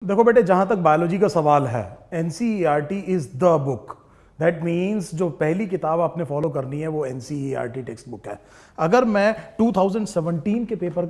देखो बेटे, जहां तक बायोलॉजी का सवाल है, NCERT is the book. That means जो पहली किताब आपने फॉलो करनी है वो एनसीईआरटी टेक्स्ट बुक है। अगर मैं 2017 के पेपर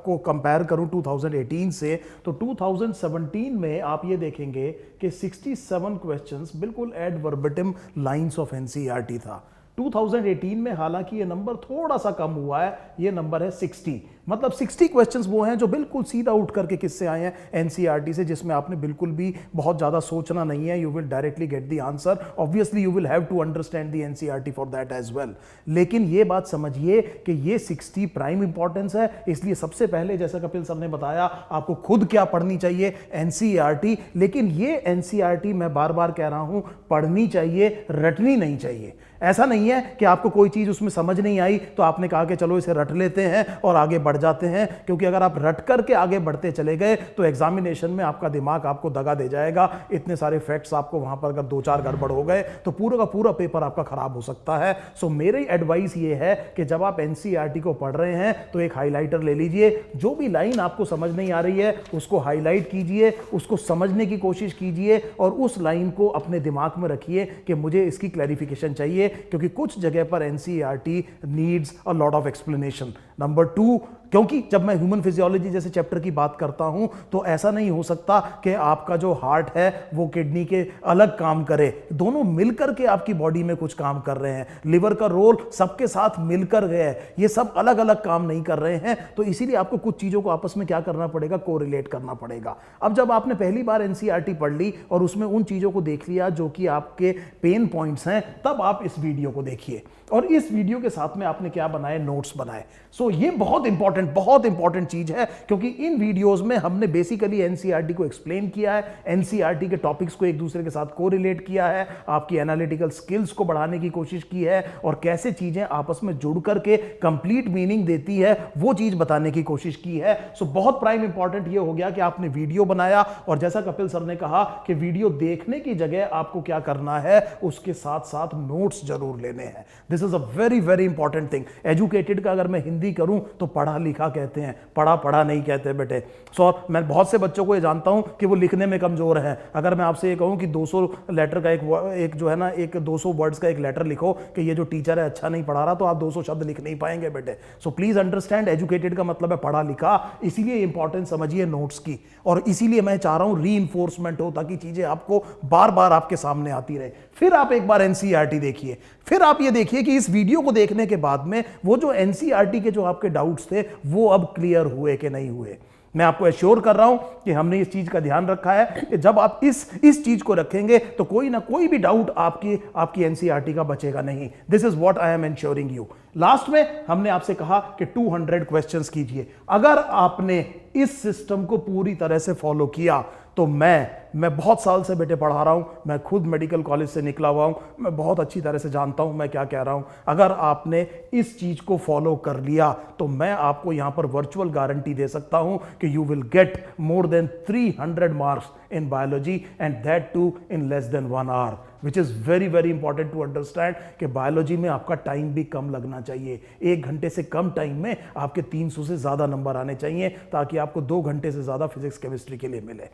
को कंपेयर करूं 2018 से, तो 2017 में आप ये देखेंगे कि 67 क्वेश्चंस बिल्कुल ad verbatim lines of NCERT था। 2018 में हालांकि ये नंबर थोड़ा सा कम हुआ है, ये नंबर है 60। मतलब 60 क्वेश्चंस वो हैं जो बिल्कुल सीधा उठ करके किससे आए हैं, एनसीईआरटी से, जिसमें आपने बिल्कुल भी बहुत ज्यादा सोचना नहीं है। You will directly get the answer. Obviously you will have to understand the NCERT for that as well. लेकिन ये बात समझिए कि ये 60 प्राइम इंपॉर्टेंस है। इसलिए सबसे पहले, जैसा कपिल सर ने बताया, आपको खुद क्या पढ़नी चाहिए, एनसीईआरटी। लेकिन ये एनसीईआरटी मैं बार बार कह रहा हूं, पढ़नी चाहिए, रटनी नहीं चाहिए। ऐसा नहीं है कि आपको कोई चीज उसमें समझ नहीं आई तो आपने कहा कि चलो इसे रट लेते हैं और आगे बढ़ जाते हैं, क्योंकि अगर आप रट करके आगे बढ़ते चले गए तो एग्जामिनेशन में आपका दिमाग आपको दगा दे जाएगा। इतने सारे फैक्ट्स आपको वहां पर अगर 2-4 गड़बड़ हो गए तो पूरा का पूरा पेपर आपका खराब हो सकता है। सो मेरी एडवाइस ये है कि जब आप एनसीईआरटी को पढ़ रहे हैं तो एक हाईलाइटर ले लीजिए। जो भी लाइन आपको समझ नहीं आ रही है उसको हाईलाइट कीजिए, उसको समझने की कोशिश कीजिए और उस लाइन को अपने दिमाग में रखिए कि मुझे इसकी क्लैरिफिकेशन चाहिए, क्योंकि कुछ जगह पर NCERT needs a lot of explanation. Number 2, क्योंकि जब मैं ह्यूमन फिजियोलॉजी जैसे चैप्टर की बात करता हूं तो ऐसा नहीं हो सकता कि आपका जो हार्ट है वो किडनी के अलग काम करे। दोनों मिलकर के आपकी बॉडी में कुछ काम कर रहे हैं। लिवर का रोल सबके साथ मिलकर गया है, ये सब अलग अलग काम नहीं कर रहे हैं। तो इसीलिए आपको कुछ चीजों को आपस में क्या करना पड़ेगा, कोरिलेट करना पड़ेगा। अब जब आपने पहली बार एनसीईआरटी पढ़ ली और उसमें उन चीजों को देख लिया जो कि आपके पेन पॉइंट्स हैं, तब आप इस वीडियो को देखिए। और इस वीडियो के साथ में आपने क्या बनाए, नोट्स बनाए। सो ये बहुत इंपॉर्टेंट चीज है, क्योंकि इन वीडियोस में हमने बेसिकली एनसीईआरटी को एक्सप्लेन किया है, एनसीईआरटी के टॉपिक्स को एक दूसरे के साथ कोरिलेट किया है, आपकी एनालिटिकल स्किल्स को बढ़ाने की कोशिश की है और कैसे चीजें आपस में जुड़ करके कंप्लीट मीनिंग देती है वो चीज बताने की कोशिश की है। सो बहुत प्राइम इंपॉर्टेंट ये हो गया कि आपने वीडियो बनाया, और जैसा कपिल सर ने कहा कि वीडियो देखने की जगह आपको क्या करना है, उसके साथ साथ नोट्स जरूर लेने हैं। This is a very important thing. Educated का अगर मैं हिंदी करूं तो पढ़ा लिखा कहते हैं, पढ़ा पढ़ा नहीं कहते बेटे। सो मैं बहुत से बच्चों को ये जानता हूं कि वो लिखने में कमजोर हैं। अगर मैं आपसे ये कहूं कि 200 लेटर का एक जो है ना, एक 200 वर्ड्स का एक लेटर लिखो कि ये जो टीचर है अच्छा नहीं पढ़ा रहा, तो आप 200 शब्द लिख नहीं पाएंगे बेटे। सो प्लीज अंडरस्टैंड, एजुकेटेड का मतलब है पढ़ा लिखा। इसीलिए इंपॉर्टेंस समझिए नोट्स की, और इसीलिए मैं चाह रहा हूं रीइंफोर्समेंट हो, ताकि चीजें आपको बार बार आपके सामने आती रहे। फिर आप एक बार एनसीईआरटी देखिए, फिर आप ये देखिए कि इस वीडियो को देखने के बाद में वो जो एनसीईआरटी के जो आपके डाउट्स थे वो अब क्लियर हुए कि नहीं हुए। मैं आपको एश्योर कर रहा हूं कि हमने इस चीज का ध्यान रखा है कि जब आप इस चीज को रखेंगे तो कोई ना कोई भी डाउट आपकी एनसीईआरटी का बचेगा नहीं। This is what I am ensuring you. Last में हमने आपसे कहा कि 200 क्वेश्चंस कीजिए। अगर आपने इस सिस्टम को पूरी तरह से फॉलो किया तो मैं बहुत साल से बेटे पढ़ा रहा हूं, मैं खुद मेडिकल कॉलेज से निकला हुआ हूं, मैं बहुत अच्छी तरह से जानता हूं मैं क्या कह रहा हूं। अगर आपने इस चीज को फॉलो कर लिया तो मैं आपको यहां पर वर्चुअल गारंटी दे सकता हूं कि you will get more than 300 marks in biology, and that too in less than 1 hour, which is very important to understand कि बायोलॉजी में आपका टाइम भी कम लगना चाहिए। 1 घंटे से कम टाइम में आपके 300 से ज्यादा नंबर आने चाहिए, ताकि आपको 2 घंटे से ज्यादा फिजिक्स केमिस्ट्री के लिए मिले।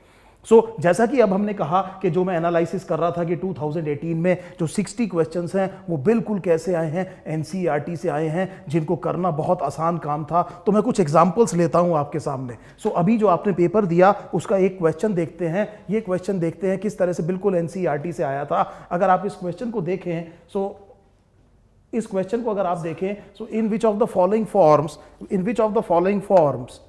जैसा कि अब हमने कहा कि जो मैं एनालिसिस कर रहा था कि 2018 में जो 60 क्वेश्चंस हैं वो बिल्कुल कैसे आए हैं, एनसीईआरटी से आए हैं, जिनको करना बहुत आसान काम था। तो मैं कुछ एग्जांपल्स लेता हूं आपके सामने। अभी जो आपने पेपर दिया उसका एक क्वेश्चन देखते हैं। ये क्वेश्चन देखते हैं किस तरह से बिल्कुल एनसीईआरटी से आया था। अगर आप इस क्वेश्चन को देखें, इस क्वेश्चन को अगर आप देखें, in which of the following forms,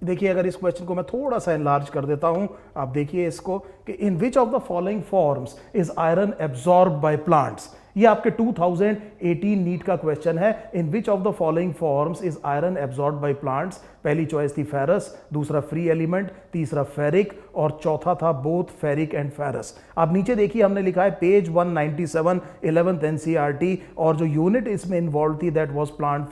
देखिए अगर इस क्वेश्चन को मैं थोड़ा सा एनलार्ज कर देता हूं, आप देखिए इसको कि in which of the following forms is iron absorb by plants. ये आपके 2018 नीट का क्वेश्चन है। In which of the following forms is iron absorb by plants. पहली चॉइस थी फेरस, दूसरा फ्री एलिमेंट, तीसरा फेरिक, और चौथा था बोथ फेरिक एंड फेरस। आप नीचे देखिए हमने लिखा है पेज 197, 11th एनसीईआरटी, और जो यूनिट इसमें इन्वॉल्व थी दैट वाज प्लांट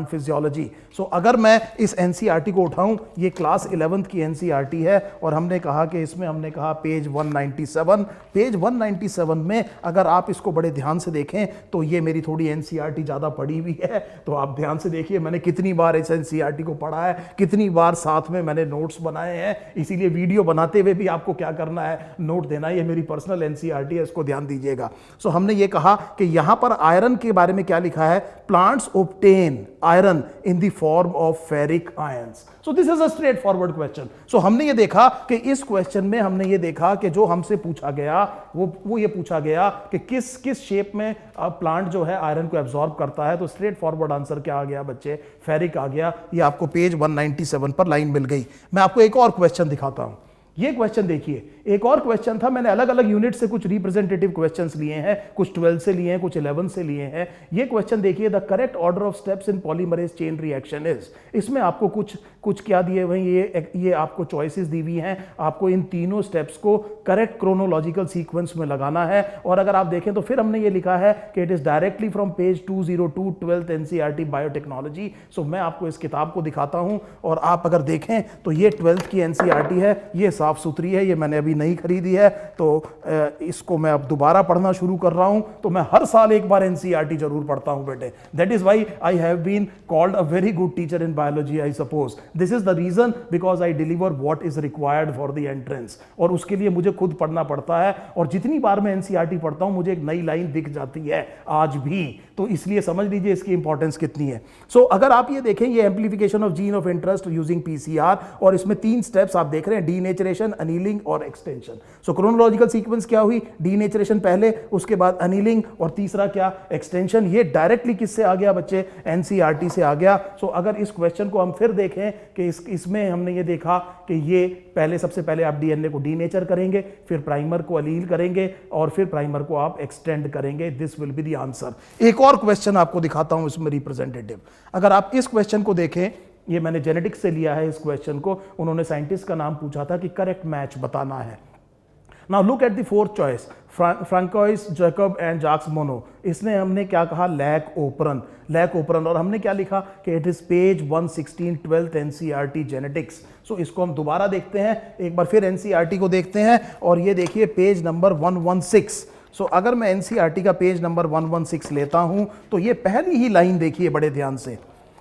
फिजियोलॉजी। सो अगर मैं इस एनसीईआरटी को उठाऊं, ये क्लास 11th की एनसीईआरटी है, और हमने कहा कि इसमें हमने कहा पेज 197 में अगर आप इसको बड़े ध्यान से देखें तो ये मेरी थोड़ी एनसीईआरटी ज़्यादा पढ़ी हुई है, तो आप ध्यान से देखिए मैंने कितनी बार इस एनसीईआरटी को पढ़ा है, कितनी बार साथ में मैंने नोट्स बनाए हैं, इसीलिए वीडियो बनाते हुए भी आपको क्या करना है, नोट देना है। ये मेरी पर्सनल एनसीईआरटी है, इसको ध्यान दीजिएगा। सो हमने ये कहा कि यहां पर आयरन के बारे में क्या लिखा है, plants obtain iron in the form of ferric ions. So this is a straight forward question. सो हमने ये देखा कि इस क्वेश्चन में हमने ये देखा कि जो हमसे पूछा गया वो ये पूछा गया कि किस शेप में प्लांट जो है आयरन को एब्जॉर्ब करता है। तो स्ट्रेट फॉरवर्ड आंसर क्या आ गया बच्चे, फेरिक आ गया। ये आपको पेज 197 पर लाइन मिल गई। मैं आपको एक और क्वेश्चन दिखाता हूं। ये क्वेश्चन देखिए, एक और क्वेश्चन था, मैंने अलग अलग यूनिट से कुछ रिप्रेजेंटेटिव क्वेश्चंस लिए हैं, कुछ 12 से लिए हैं, कुछ 11 से लिए हैं। ये क्वेश्चन देखिए, the correct order of steps in polymerase chain reaction is. इसमें आपको कुछ क्या दिए हुए, ये आपको चॉइसेस दी हुई हैं। आपको इन तीनों स्टेप्स को करेक्ट क्रोनोलॉजिकल सीक्वेंस में लगाना है। और अगर आप देखें तो फिर हमने ये लिखा है कि it is directly from page 202 12th NCERT biotechnology. So मैं आपको इस किताब को दिखाता हूं और आप अगर देखें तो ये 12th की एनसीईआरटी है, ये साफ सुथरी है, ये मैंने अभी नहीं खरीदी है, तो इसको मैं अब दोबारा पढ़ना शुरू कर रहा हूं। तो मैं हर साल एक बार एनसीईआरटी जरूर पढ़ता हूं बेटे। That is why I have been called a very good teacher in biology I suppose. This is the reason because I deliver what is required for the entrance, और उसके लिए मुझे खुद पढ़ना पड़ता है। और जितनी बार मैं एनसीईआरटी पढ़ता हूं मुझे एक नई लाइन दिख जाती है आज भी, तो इसलिए समझ लीजिए इसकी इंपॉर्टेंस कितनी है। सो अगर आप ये देखें, ये amplification of gene of interest using PCR, और इसमें 3 स्टेप्स आप देख रहे हैं, डीनेचरेशन, अनीलिंग और एक्सटेंशन। सो क्रोनोलॉजिकल सीक्वेंस क्या हुई, डीनेचरेशन पहले, उसके बाद अनीलिंग, और तीसरा क्या, एक्सटेंशन। ये डायरेक्टली किससे आ गया बच्चे, एनसीईआरटी से आ गया। सो अगर इस क्वेश्चन को हम फिर देखें कि इसमें हमने ये देखा कि ये पहले, सबसे पहले आप डीएनए को डीनेचर करेंगे, फिर प्राइमर को अलील करेंगे, और फिर प्राइमर को आप एक्सटेंड करेंगे। This will be the answer. एक और क्वेश्चन आपको दिखाता हूं इसमें रिप्रेजेंटेटिव। अगर आप इस क्वेश्चन को देखें, ये मैंने जेनेटिक्स से लिया है इस क्वेश्चन को, उन्होंने साइंटिस्ट का नाम पूछा था कि करेक्ट मैच बताना है। Now look at the fourth choice, Francois, Jacob and Jacques Monod. इसने हमने क्या कहा, लैक ओपरन, और हमने क्या लिखा कि it is page 116 12th NCERT genetics. So इसको हम दोबारा देखते हैं, एक बार फिर एनसीईआरटी को देखते हैं, और ये देखिए पेज नंबर 116। सो अगर मैं एनसीईआरटी का पेज नंबर 116 लेता हूं तो ये पहली ही लाइन देखिए बड़े ध्यान से,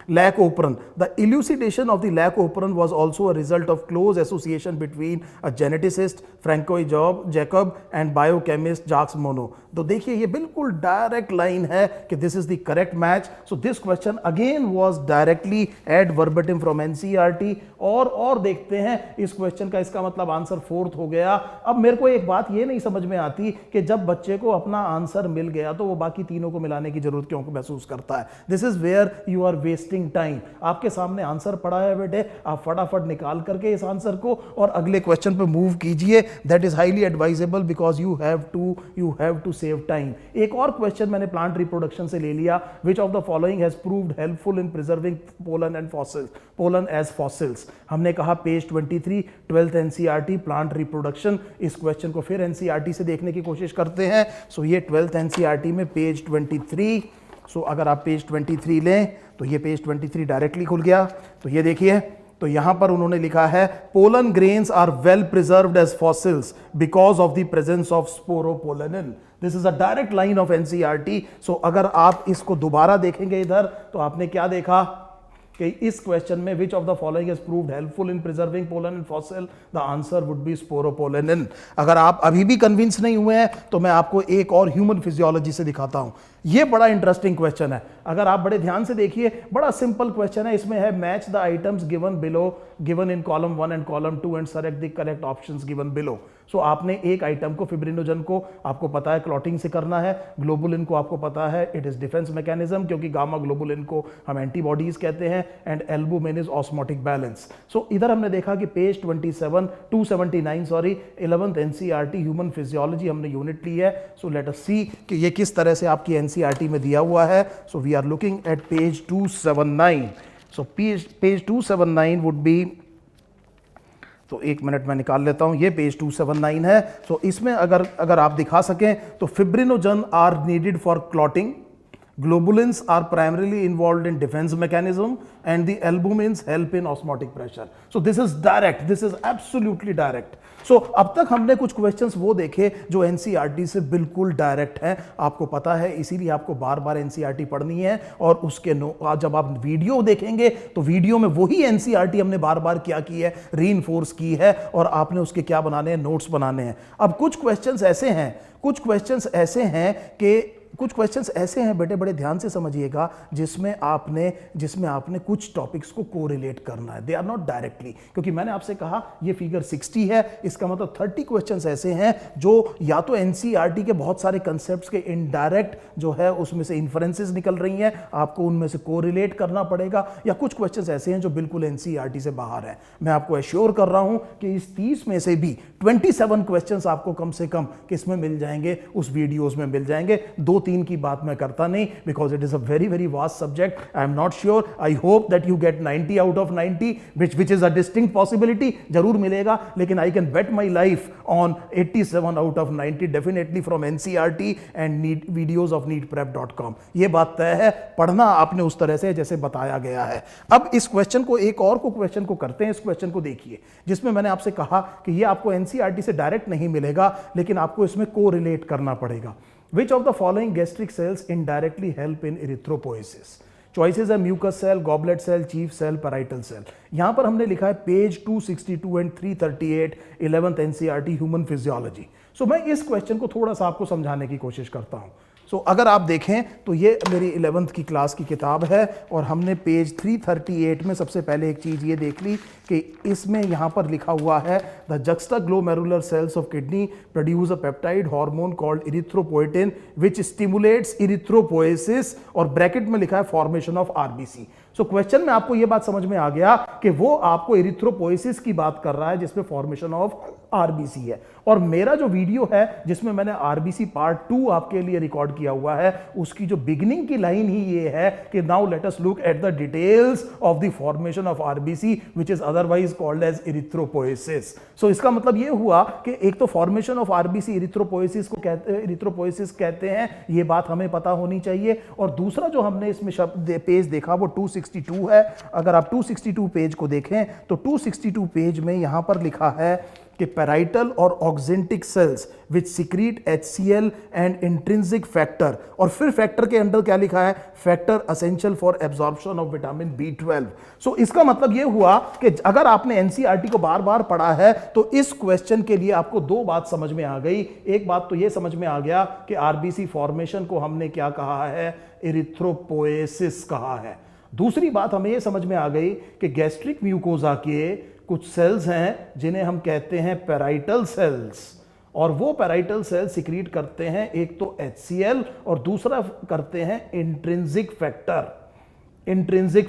lac operon. The elucidation of the lac operon was also a result of close association between a geneticist Francois Jacob and biochemist Jacques Monod. तो देखिए ये बिल्कुल डायरेक्ट लाइन है कि this is the correct match. So this question again was directly ad verbatim from NCERT. और देखते हैं इस क्वेश्चन का, इसका मतलब आंसर 4th हो गया। अब मेरे को एक बात ये नहीं समझ में आती कि जब बच्चे को अपना आंसर मिल गया तो वो बाकी तीनों को मिलाने की जरूरत क्यों महसूस करता है। This is where you are wasting time. आपके सामने आंसर पड़ा है बेटे, आप फटाफट निकाल करके इस आंसर को और अगले क्वेश्चन पे मूव कीजिए। That is highly advisable because you have to save time. एक और क्वेश्चन मैंने प्लांट रिप्रोडक्शन से ले लिया, which of the following has proved helpful in preserving pollen as fossils. हमने कहा page 23 12th NCERT plant reproduction. इस क्वेश्चन को फिर एनसीईआरटी से देखने की कोशिश करते हैं। सो ये 12th एनसीईआरटी में पेज 23। सो अगर आप पेज 23 लें तो ये पेज 23 डायरेक्टली खुल गया। तो ये देखिए, तो यहां पर उन्होंने लिखा है pollen grains are well preserved as fossils because of the presence of sporopollenin. This is a direct line of NCERT. So अगर आप इसको दोबारा देखेंगे इधर तो आपने क्या देखा कि इस क्वेश्चन में विच of the following has proved helpful in preserving pollen and fossil, the answer would be sporopollenin. अगर आप अभी भी कन्विंस नहीं हुए हैं तो मैं आपको एक और ह्यूमन फिजियोलॉजी से दिखाता हूं। ये बड़ा इंटरेस्टिंग क्वेश्चन है, अगर आप बड़े ध्यान से देखिए, बड़ा सिंपल क्वेश्चन है। इसमें है match the items given below, given in column 1 and column 2 and select the correct options given below. So आपने एक आइटम को, फिब्रिनोजन को आपको पता है क्लॉटिंग से करना है, ग्लोबुलिन को आपको पता है इट इज डिफेंस मैकेनिज्म क्योंकि गामा ग्लोबुलिन को हम एंटीबॉडीज कहते हैं, and albumin is osmotic balance. So इधर हमने देखा कि page 279 sorry 11th NCERT human physiology हमने यूनिट ली है। सो लेट अस सी कि ये किस तरह से आपकी एनसीईआरटी में दिया हुआ है। So we are looking at page 279। So page 279 would be, तो एक मिनट में निकाल लेता हूं, ये पेज 279 है। सो इसमें अगर आप दिखा सकें तो fibrinogen are needed for clotting, Globulins are primarily involved in defense mechanism and the albumins help in osmotic pressure. So this is direct, this is absolutely direct. So अब तक हमने कुछ क्वेश्चंस वो देखे जो एनसीईआरटी से बिल्कुल डायरेक्ट हैं, आपको पता है, इसीलिए आपको बार बार एनसीईआरटी पढ़नी है। और उसके जब आप वीडियो देखेंगे तो वीडियो में वही एनसीईआरटी हमने बार बार क्या की है, रीइंफोर्स की है, और आपने उसके क्या बनाने हैं, नोट्स बनाने हैं। अब कुछ क्वेश्चंस ऐसे हैं बेटे, बड़े ध्यान से समझिएगा, जिसमें आपने कुछ टॉपिक्स को कोरिलेट करना है। दे आर नॉट डायरेक्टली, क्योंकि मैंने आपसे कहा ये फिगर 60 है, इसका मतलब 30 क्वेश्चंस ऐसे हैं जो या तो एनसीईआरटी के बहुत सारे कंसेप्ट्स के इनडायरेक्ट जो है उसमें से इन्फरेंसेस निकल रही हैं, आपको उनमें से कोरिलेट करना पड़ेगा, या कुछ क्वेश्चंस ऐसे हैं जो बिल्कुल एनसीईआरटी से बाहर है। मैं आपको एश्योर कर रहा हूं कि इस 30 में से भी 27 क्वेश्चंस आपको कम से कम किसमें मिल जाएंगे, उस वीडियोस में मिल जाएंगे। 2-3 की बात मैं करता नहीं, because it is a very very vast subject. I am not sure, I hope that you get 90 out of 90, which is a distinct possibility, जरूर मिलेगा, लेकिन I can bet my life on 87 out of 90 definitely from NCERT and NEET videos of neetprep.com। ये बात तय है, पढ़ना आपने उस तरह से जैसे बताया गया है। अब इस क्वेश्चन को, एक और क्वेश्चन को करते हैं। इस क्वेश्चन को देखिए, जिसमें मैंने आपसे कहा कि ये आपको एनसीईआरटी से डायरेक्ट नहीं मिलेगा, लेकिन आपको इसमें कोरिलेट करना पड़ेगा। Which of the following gastric cells indirectly help in erythropoiesis? Choices है mucus cell, goblet cell, chief cell, parietal cell। यहां पर हमने लिखा है page 262 and 338 11th NCERT human physiology. So मैं इस क्वेश्चन को थोड़ा सा आपको समझाने की कोशिश करता हूं। सो अगर आप देखें तो ये मेरी 11th की क्लास की किताब है, और हमने पेज 338 में सबसे पहले एक चीज ये देख ली कि इसमें यहां पर लिखा हुआ है the juxtaglomerular cells of kidney produce a peptide hormone called erythropoietin which stimulates erythropoiesis, और ब्रैकेट में लिखा है formation of RBC. So question में आपको यह बात समझ में आ गया कि वो आपको इरिथ्रोपोइसिस की बात कर रहा है जिसमें फॉर्मेशन ऑफ आरबीसी है। और मेरा जो वीडियो है जिसमें मैंने आरबीसी पार्ट 2 आपके लिए रिकॉर्ड किया हुआ है, उसकी जो बिगिनिंग की लाइन ही ये है कि now let us look at the details of the formation of RBC which is otherwise called as erythropoiesis. So इसका मतलब ये हुआ कि एक तो फॉर्मेशन ऑफ आरबीसी इरिथ्रोपोइसिस कहते हैं, ये बात हमें पता होनी चाहिए। और दूसरा जो हमने इसमें शब्द पेज देखा वो 262 है। अगर आप 262 पेज को देखें तो 262 पेज में यहां पर लिखा है कि पैराइटल और oxyntic cells which secrete HCl and intrinsic factor, और फिर फैक्टर के अंदर क्या लिखा है, factor essential for absorption of vitamin B12। सो इसका मतलब यह हुआ कि अगर आपने एनसीईआरटी को बार बार पढ़ा है तो इस क्वेश्चन के लिए आपको दो बात समझ में आ गई। एक बात तो यह समझ में आ गया कि आरबीसी फॉर्मेशन को हमने क्या कहा है, इरिथ्रोपोएसिस कहा है। दूसरी बात हमें यह समझ में आ गई कि गैस्ट्रिक म्यूकोजा के कुछ सेल्स हैं जिन्हें हम कहते हैं पैराइटल सेल्स, और वो पैराइटल सेल सिक्रीट करते हैं एक तो HCl और दूसरा करते हैं इंट्रिंसिक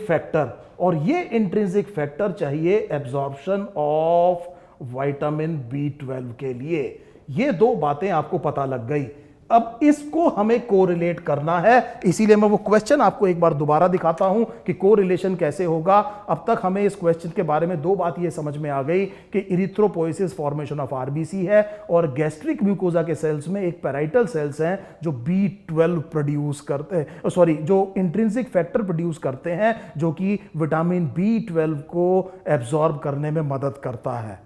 फैक्टर। और ये इंट्रिंसिक फैक्टर चाहिए एब्जॉर्प्शन ऑफ विटामिन B12 के लिए। ये दो बातें आपको पता लग गई। अब इसको हमें कोरिलेट करना है, इसीलिए मैं वो क्वेश्चन आपको एक बार दोबारा दिखाता हूं कि कोरिलेशन कैसे होगा। अब तक हमें इस क्वेश्चन के बारे में दो बात ये समझ में आ गई कि इरिथ्रोपोइसिस फॉर्मेशन ऑफ आरबीसी है, और गैस्ट्रिक म्यूकोजा के सेल्स में एक पैराइटल सेल्स हैं जो B12 प्रोड्यूस करते हैं, जो इंट्रिंसिक फैक्टर प्रोड्यूस करते हैं, जो कि विटामिन B12 को एब्जॉर्ब करने में मदद करता है।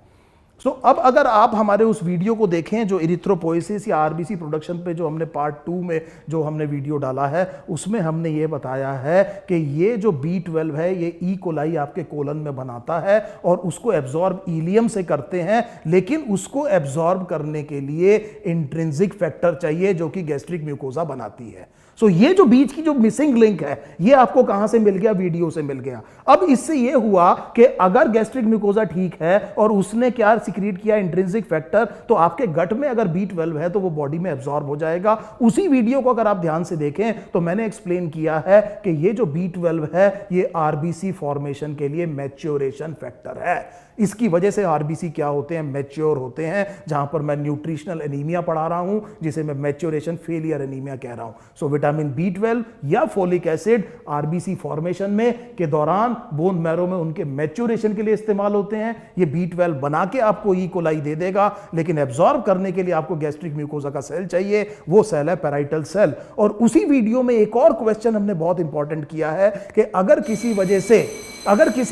सो अब अगर आप हमारे उस वीडियो को देखें जो इरिथ्रोपोइसिस या आरबीसी प्रोडक्शन पे जो हमने पार्ट 2 में जो हमने वीडियो डाला है, उसमें हमने ये बताया है कि ये जो B12 है ये ई कोलाई आपके कोलन में बनाता है और उसको एब्जॉर्ब इलियम से करते हैं, लेकिन उसको एब्जॉर्ब करने के लिए इंट्रिंसिक फैक्टर चाहिए जो कि गैस्ट्रिक म्यूकोजा बनाती है। सो ये जो बीच की जो मिसिंग लिंक है ये आपको कहां से मिल गया, वीडियो से मिल गया। अब इससे ये हुआ कि अगर गैस्ट्रिक म्यूकोजा ठीक है और उसने क्या सिक्रीट किया, इंट्रिंसिक फैक्टर, तो आपके गट में अगर B12 है तो वो बॉडी में एब्जॉर्ब हो जाएगा। उसी वीडियो को अगर आप ध्यान से देखें तो मैंने एक्सप्लेन किया है कि ये जो B12 है ये आरबीसी फॉर्मेशन के लिए मैच्योरेशन फैक्टर है। इसकी वजह से आरबीसी क्या होते हैं, मैच्योर होते हैं, जहां पर मैं न्यूट्रिशनल एनीमिया पढ़ा रहा हूं जिसे मैं मैच्योरेशन फेलियर एनीमिया कह रहा हूं। सो विटामिन B12 या फोलिक एसिड आरबीसी फॉर्मेशन में के दौरान बोन मैरो में उनके मैच्योरेशन के लिए इस्तेमाल होते हैं। ये B12 बना के आपको ई कोलाई दे देगा, लेकिन एब्जॉर्ब करने के लिए आपको गैस्ट्रिक म्यूकोजा का सेल चाहिए, वो सेल है पेराइटल सेल। और उसी वीडियो में एक और क्वेश्चन हमने बहुत इंपॉर्टेंट किया है कि अगर किसी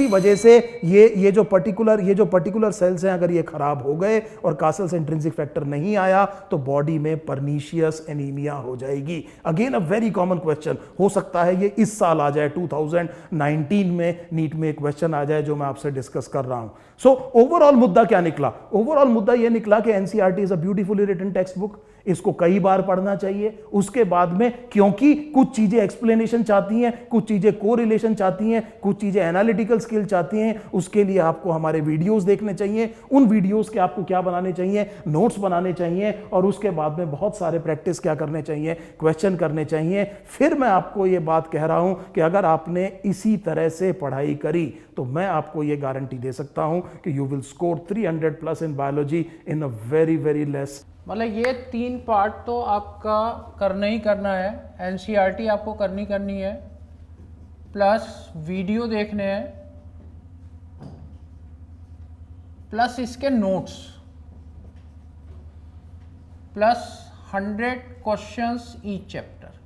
वजह से ये जो पर्टिकुलर सेल्स हैं अगर ये खराब हो गए और कासल से इंट्रिंसिक फैक्टर नहीं आया तो बॉडी में परनीशियस एनीमिया हो जाएगी। Again a very common question, हो सकता है ये इस साल आ जाए, 2019 में नीट में एक क्वेश्चन आ जाए जो मैं आपसे डिस्कस कर रहा हूं। सो ओवरऑल मुद्दा क्या निकला? ओवरऑल मुद्दा ये निकला कि NCERT is a beautifully written text book, इसको कई बार पढ़ना चाहिए। उसके बाद में क्योंकि कुछ चीजें एक्सप्लेनेशन चाहती हैं, कुछ चीजें कोरिलेशन चाहती हैं, कुछ चीजें एनालिटिकल स्किल चाहती हैं, उसके लिए आपको हमारे वीडियोस देखने चाहिए। उन वीडियोस के आपको क्या बनाने चाहिए, नोट्स बनाने चाहिए, और उसके बाद में बहुत सारे प्रैक्टिस क्या करने चाहिए, क्वेश्चन करने चाहिए। फिर मैं आपको ये बात कह रहा हूं कि अगर आपने इसी तरह से पढ़ाई करी तो मैं आपको ये गारंटी दे सकता हूं कि you will score 300 plus in biology in a very very less. मतलब ये 3 पार्ट तो आपका करना ही करना है। एनसीईआरटी आपको करनी है, प्लस वीडियो देखने हैं, प्लस इसके notes, plus 100 questions each chapter.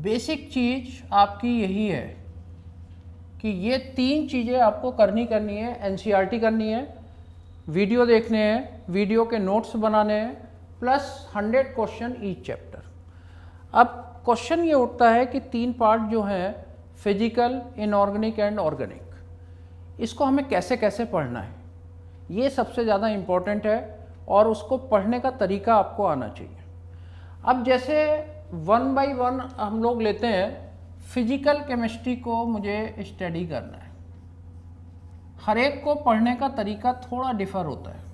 Basic चीज आपकी यही है कि ये 3 चीज़ें आपको करनी है। एनसीईआरटी करनी है, वीडियो देखने हैं, वीडियो के नोट्स बनाने हैं, प्लस 100 क्वेश्चन ईच चैप्टर। अब क्वेश्चन ये उठता है कि 3 पार्ट जो हैं, फिजिकल, इनऑर्गेनिक एंड ऑर्गेनिक, इसको हमें कैसे कैसे पढ़ना है, ये सबसे ज़्यादा इम्पॉर्टेंट है और उसको पढ़ने का तरीका आपको आना चाहिए। अब जैसे 1 बाय 1 हम लोग लेते हैं, फिजिकल केमिस्ट्री को मुझे स्टडी करना है। हर एक को पढ़ने का तरीका थोड़ा डिफर होता है।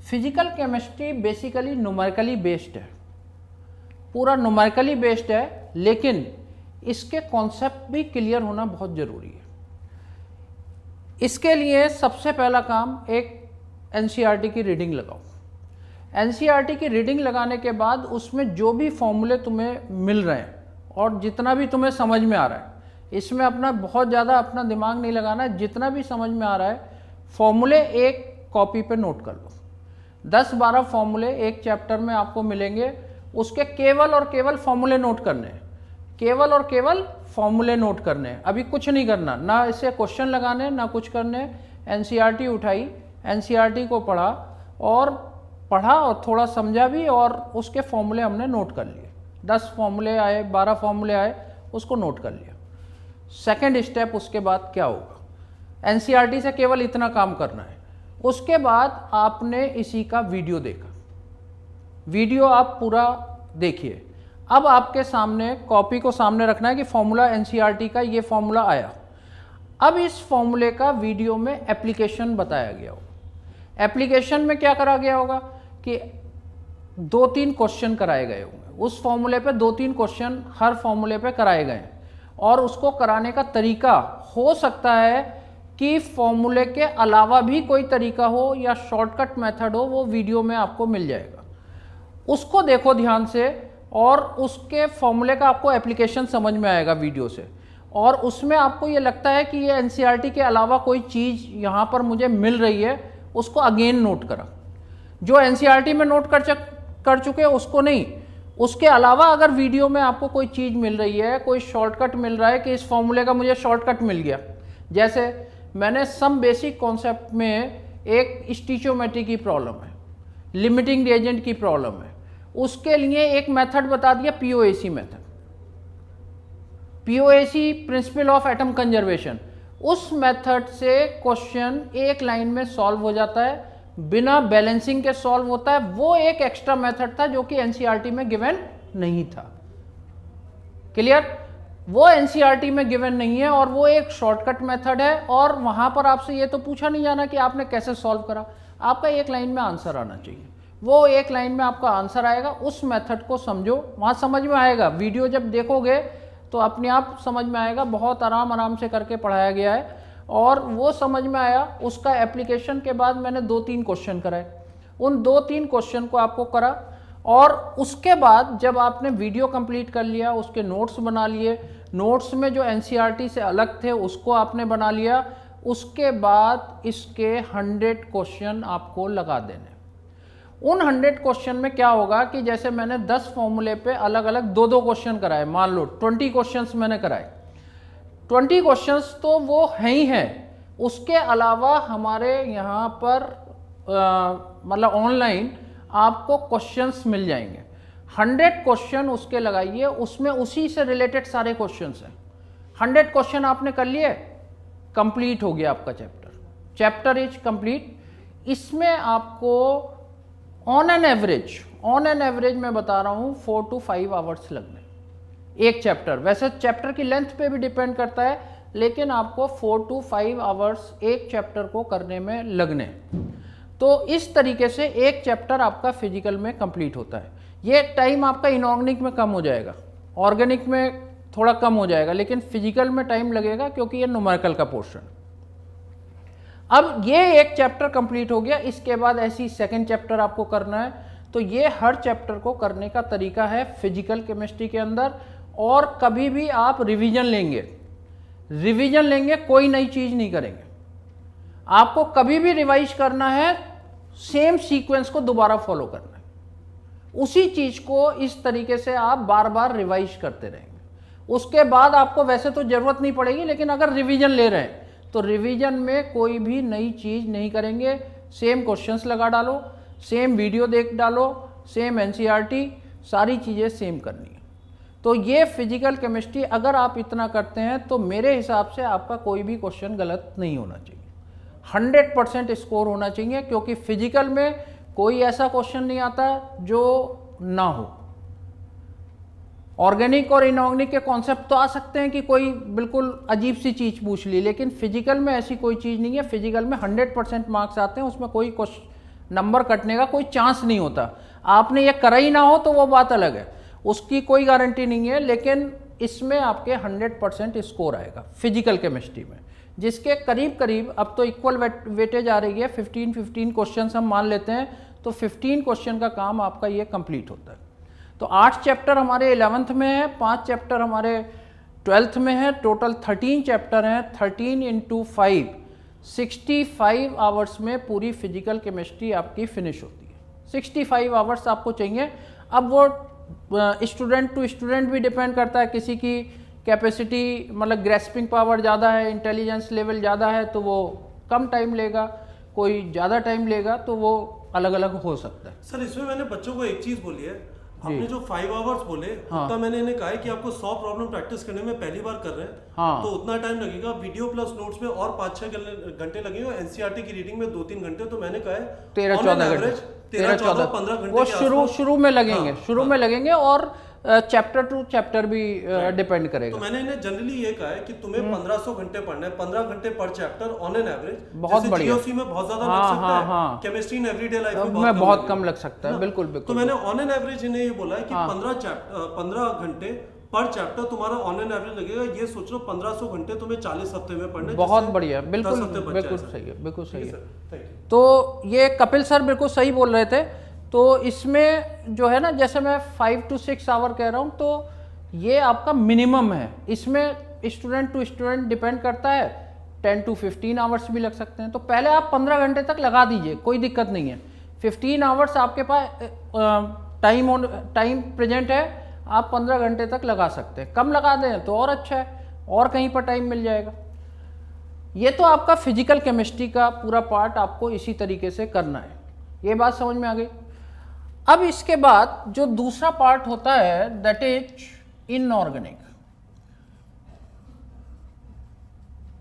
Physical chemistry basically numerically based है, पूरा न्यूमेरिकली बेस्ड है, लेकिन इसके कॉन्सेप्ट भी क्लियर होना बहुत ज़रूरी है। इसके लिए सबसे पहला काम, एक एनसीईआरटी की रीडिंग लगाओ। एनसीईआरटी की रीडिंग लगाने के बाद उसमें जो भी फॉर्मूले तुम्हें मिल रहे हैं और जितना भी तुम्हें समझ में आ रहा है, इसमें अपना बहुत ज़्यादा अपना दिमाग नहीं लगाना है। जितना भी समझ में आ रहा है फॉर्मूले एक कॉपी पे नोट कर लो। 10-12 फॉर्मूले एक चैप्टर में आपको मिलेंगे, उसके केवल और केवल फॉर्मूले नोट करने हैं, केवल और केवल फॉर्मूले नोट करने हैं। अभी कुछ नहीं करना, ना इससे क्वेश्चन लगाने, ना कुछ करने। एनसीईआरटी उठाई, एनसीईआरटी को पढ़ा और थोड़ा समझा भी, और उसके फॉर्मूले हमने नोट कर लिए। 10 फॉर्मूले आए, 12 फॉर्मूले आए, उसको नोट कर लिया। सेकेंड स्टेप उसके बाद क्या होगा, एनसीईआरटी से केवल इतना काम करना है। उसके बाद आपने इसी का वीडियो देखा, वीडियो आप पूरा देखिए। अब आपके सामने कॉपी को सामने रखना है कि फॉर्मूला एनसीईआरटी का ये फॉर्मूला आया। अब इस फॉर्मूले का वीडियो में एप्लीकेशन बताया गया होगा। एप्लीकेशन में क्या करा गया होगा कि 2-3 क्वेश्चन कराए गए होंगे उस फॉर्मूले पे, 2-3 क्वेश्चन हर फॉर्मूले पे कराए गए हैं, और उसको कराने का तरीका हो सकता है कि फॉर्मूले के अलावा भी कोई तरीका हो या शॉर्टकट मेथड हो, वो वीडियो में आपको मिल जाएगा। उसको देखो ध्यान से, और उसके फॉर्मूले का आपको एप्लीकेशन समझ में आएगा वीडियो से, और उसमें आपको ये लगता है कि ये एनसीईआरटी के अलावा कोई चीज़ यहाँ पर मुझे मिल रही है, उसको अगेन नोट करा। जो एनसीईआरटी में नोट कर चुके उसको नहीं, उसके अलावा अगर वीडियो में आपको कोई चीज़ मिल रही है, कोई शॉर्टकट मिल रहा है कि इस फॉर्मूले का मुझे शॉर्टकट मिल गया। जैसे मैंने सम बेसिक कॉन्सेप्ट में एक स्टिचोमेट्री की प्रॉब्लम है, लिमिटिंग रिएजेंट की प्रॉब्लम है, उसके लिए एक मेथड बता दिया, POAC method, POAC principle of atom conservation. उस मेथड से क्वेश्चन एक लाइन में सॉल्व हो जाता है, बिना बैलेंसिंग के सॉल्व होता है। वो एक एक्स्ट्रा मेथड था जो कि एनसीईआरटी में गिवन नहीं था। क्लियर? वो एनसीईआरटी में गिवन नहीं है और वो एक शॉर्टकट मेथड है, और वहां पर आपसे ये तो पूछा नहीं जाना कि आपने कैसे सॉल्व करा, आपका एक लाइन में आंसर आना चाहिए। वो एक लाइन में आपका आंसर आएगा, उस मेथड को समझो, वहां समझ में आएगा। वीडियो जब देखोगे तो अपने आप समझ में आएगा, बहुत आराम से करके पढ़ाया गया है। और वो समझ में आया, उसका एप्लीकेशन के बाद मैंने 2-3 क्वेश्चन कराए, उन 2-3 क्वेश्चन को आपको करा, और उसके बाद जब आपने वीडियो कंप्लीट कर लिया, उसके नोट्स बना लिए, नोट्स में जो एनसीईआरटी से अलग थे उसको आपने बना लिया, उसके बाद इसके 100 क्वेश्चन आपको लगा देने। उन 100 क्वेश्चन में क्या होगा कि जैसे मैंने 10 फॉर्मूले पे अलग अलग 2-2 क्वेश्चन कराए, मान लो 20 क्वेश्चंस मैंने कराए, 20 क्वेश्चंस तो वो हैं ही हैं, उसके अलावा हमारे यहाँ पर मतलब ऑनलाइन आपको क्वेश्चंस मिल जाएंगे। 100 क्वेश्चन उसके लगाइए, उसमें उसी से रिलेटेड सारे क्वेश्चंस हैं। 100 क्वेश्चन आपने कर लिए, कंप्लीट हो गया आपका चैप्टर इज कंप्लीट। इसमें आपको ऑन एन एवरेज मैं बता रहा हूँ 4 to 5 आवर्स लगने एक चैप्टर। वैसे चैप्टर की लेंथ पे भी डिपेंड करता है, लेकिन आपको 4 to 5 आवर्स एक चैप्टर को करने में लगने। तो इस तरीके से एक चैप्टर आपका फिजिकल में कंप्लीट होता है। ये टाइम आपका इनऑर्गेनिक में कम हो जाएगा, ऑर्गेनिक में थोड़ा कम हो जाएगा, लेकिन फिजिकल में टाइम लगेगा क्योंकि ये न्यूमेरिकल का पोर्शन। अब ये एक चैप्टर कंप्लीट हो गया, इसके बाद ऐसी सेकंड चैप्टर आपको करना है। तो ये हर चैप्टर को करने का तरीका है फिजिकल केमिस्ट्री के अंदर। और कभी भी आप रिवीजन लेंगे, कोई नई चीज नहीं करेंगे। आपको कभी भी रिवाइज करना है, सेम सीक्वेंस को दोबारा फॉलो करना है, उसी चीज को इस तरीके से आप बार बार रिवाइज करते रहेंगे। उसके बाद आपको वैसे तो जरूरत नहीं पड़ेगी, लेकिन अगर रिवीजन ले रहे हैं तो रिवीजन में कोई भी नई चीज नहीं करेंगे। सेम क्वेश्चंस लगा डालो, सेम वीडियो देख डालो, सेम एनसीईआरटी, सारी चीजें सेम करनी है। तो ये फिजिकल केमिस्ट्री अगर आप इतना करते हैं तो मेरे हिसाब से आपका कोई भी क्वेश्चन गलत नहीं होना चाहिए, 100% स्कोर होना चाहिए, क्योंकि फिजिकल में कोई ऐसा क्वेश्चन नहीं आता जो ना हो। ऑर्गेनिक और इनऑर्गेनिक के कॉन्सेप्ट तो आ सकते हैं कि कोई बिल्कुल अजीब सी चीज पूछ ली, लेकिन फिजिकल में ऐसी कोई चीज नहीं है। फिजिकल में 100% मार्क्स आते हैं, उसमें कोई नंबर कटने का कोई चांस नहीं होता। आपने ये करा ही ना हो तो वो बात अलग है, उसकी कोई गारंटी नहीं है, लेकिन इसमें आपके 100% स्कोर आएगा फिजिकल केमिस्ट्री में, जिसके करीब करीब अब तो इक्वल वेटेज आ रही है। 15 क्वेश्चन हम मान लेते हैं, तो 15 क्वेश्चन का काम आपका ये कंप्लीट होता है। तो 8 चैप्टर हमारे 11th में है, 5 चैप्टर हमारे 12th में है, टोटल 13 चैप्टर हैं। 13 × 5 65 आवर्स में पूरी फिजिकल केमिस्ट्री आपकी फिनिश होती है। 65 आवर्स आपको चाहिए। अब वो स्टूडेंट टू स्टूडेंट भी डिपेंड करता है, किसी की कैपेसिटी मतलब ग्रेस्पिंग पावर ज़्यादा है, इंटेलिजेंस लेवल ज़्यादा है, तो वो कम टाइम लेगा, कोई ज़्यादा टाइम लेगा, तो वो अलग अलग हो सकता है। सर इसमें मैंने बच्चों को एक चीज़ बोली है, आपने जो 5 आवर्स बोले, उतना मैंने इन्हें कहा है कि आपको 100 प्रॉब्लम प्रैक्टिस करने में पहली बार कर रहे हैं, तो उतना टाइम लगेगा। वीडियो प्लस नोट्स में और 5-6 घंटे लगेंगे, एनसीईआरटी की रीडिंग में 2-3 घंटे। तो मैंने कहा है 13-14 घंटे, 13-14-15 घंटे वो शुरू में लगेंगे, शुरू में लगेंगे, और चैप्टर टू चैप्टर भी डिपेंड करेगा। तो मैंने इन्हें जनरली ये कहा है कि तुम्हें 1500 घंटे पढ़ना है, 15 घंटे पर चैप्टर ऑन एन एवरेज। बहुत बढ़िया। जीओसी में बहुत ज्यादा लग सकता है, केमिस्ट्री इन एवरीडे लाइफ में बहुत कम लग सकता है। बिल्कुल बिल्कुल। तो मैंने ऑन एन एवरेज इन्हें ये बोला है कि 15 घंटे पर चैप्टर तुम्हारा ऑन एन एवरेज लगेगा। ये सोच लो 1500 घंटे तुम्हें 40 हफ्ते में पढ़ने। बहुत बढ़िया, बिल्कुल बिल्कुल सही है, बिल्कुल सही है। Thank you. तो ये कपिल सर बिल्कुल सही बोल रहे थे। तो इसमें जो है ना, जैसे मैं 5 to 6 आवर कह रहा हूँ, तो ये आपका मिनिमम है। इसमें स्टूडेंट टू स्टूडेंट डिपेंड करता है, 10 to 15 आवर्स भी लग सकते हैं। तो पहले आप 15 घंटे तक लगा दीजिए, कोई दिक्कत नहीं है। 15 आवर्स आपके पास टाइम प्रेजेंट है, आप 15 घंटे तक लगा सकते हैं। कम लगा दें तो और अच्छा है, और कहीं पर टाइम मिल जाएगा। ये तो आपका फिजिकल केमिस्ट्री का पूरा पार्ट आपको इसी तरीके से करना है। ये बात समझ में आ गई। अब इसके बाद जो दूसरा पार्ट होता है, दैट इज इनऑर्गेनिक।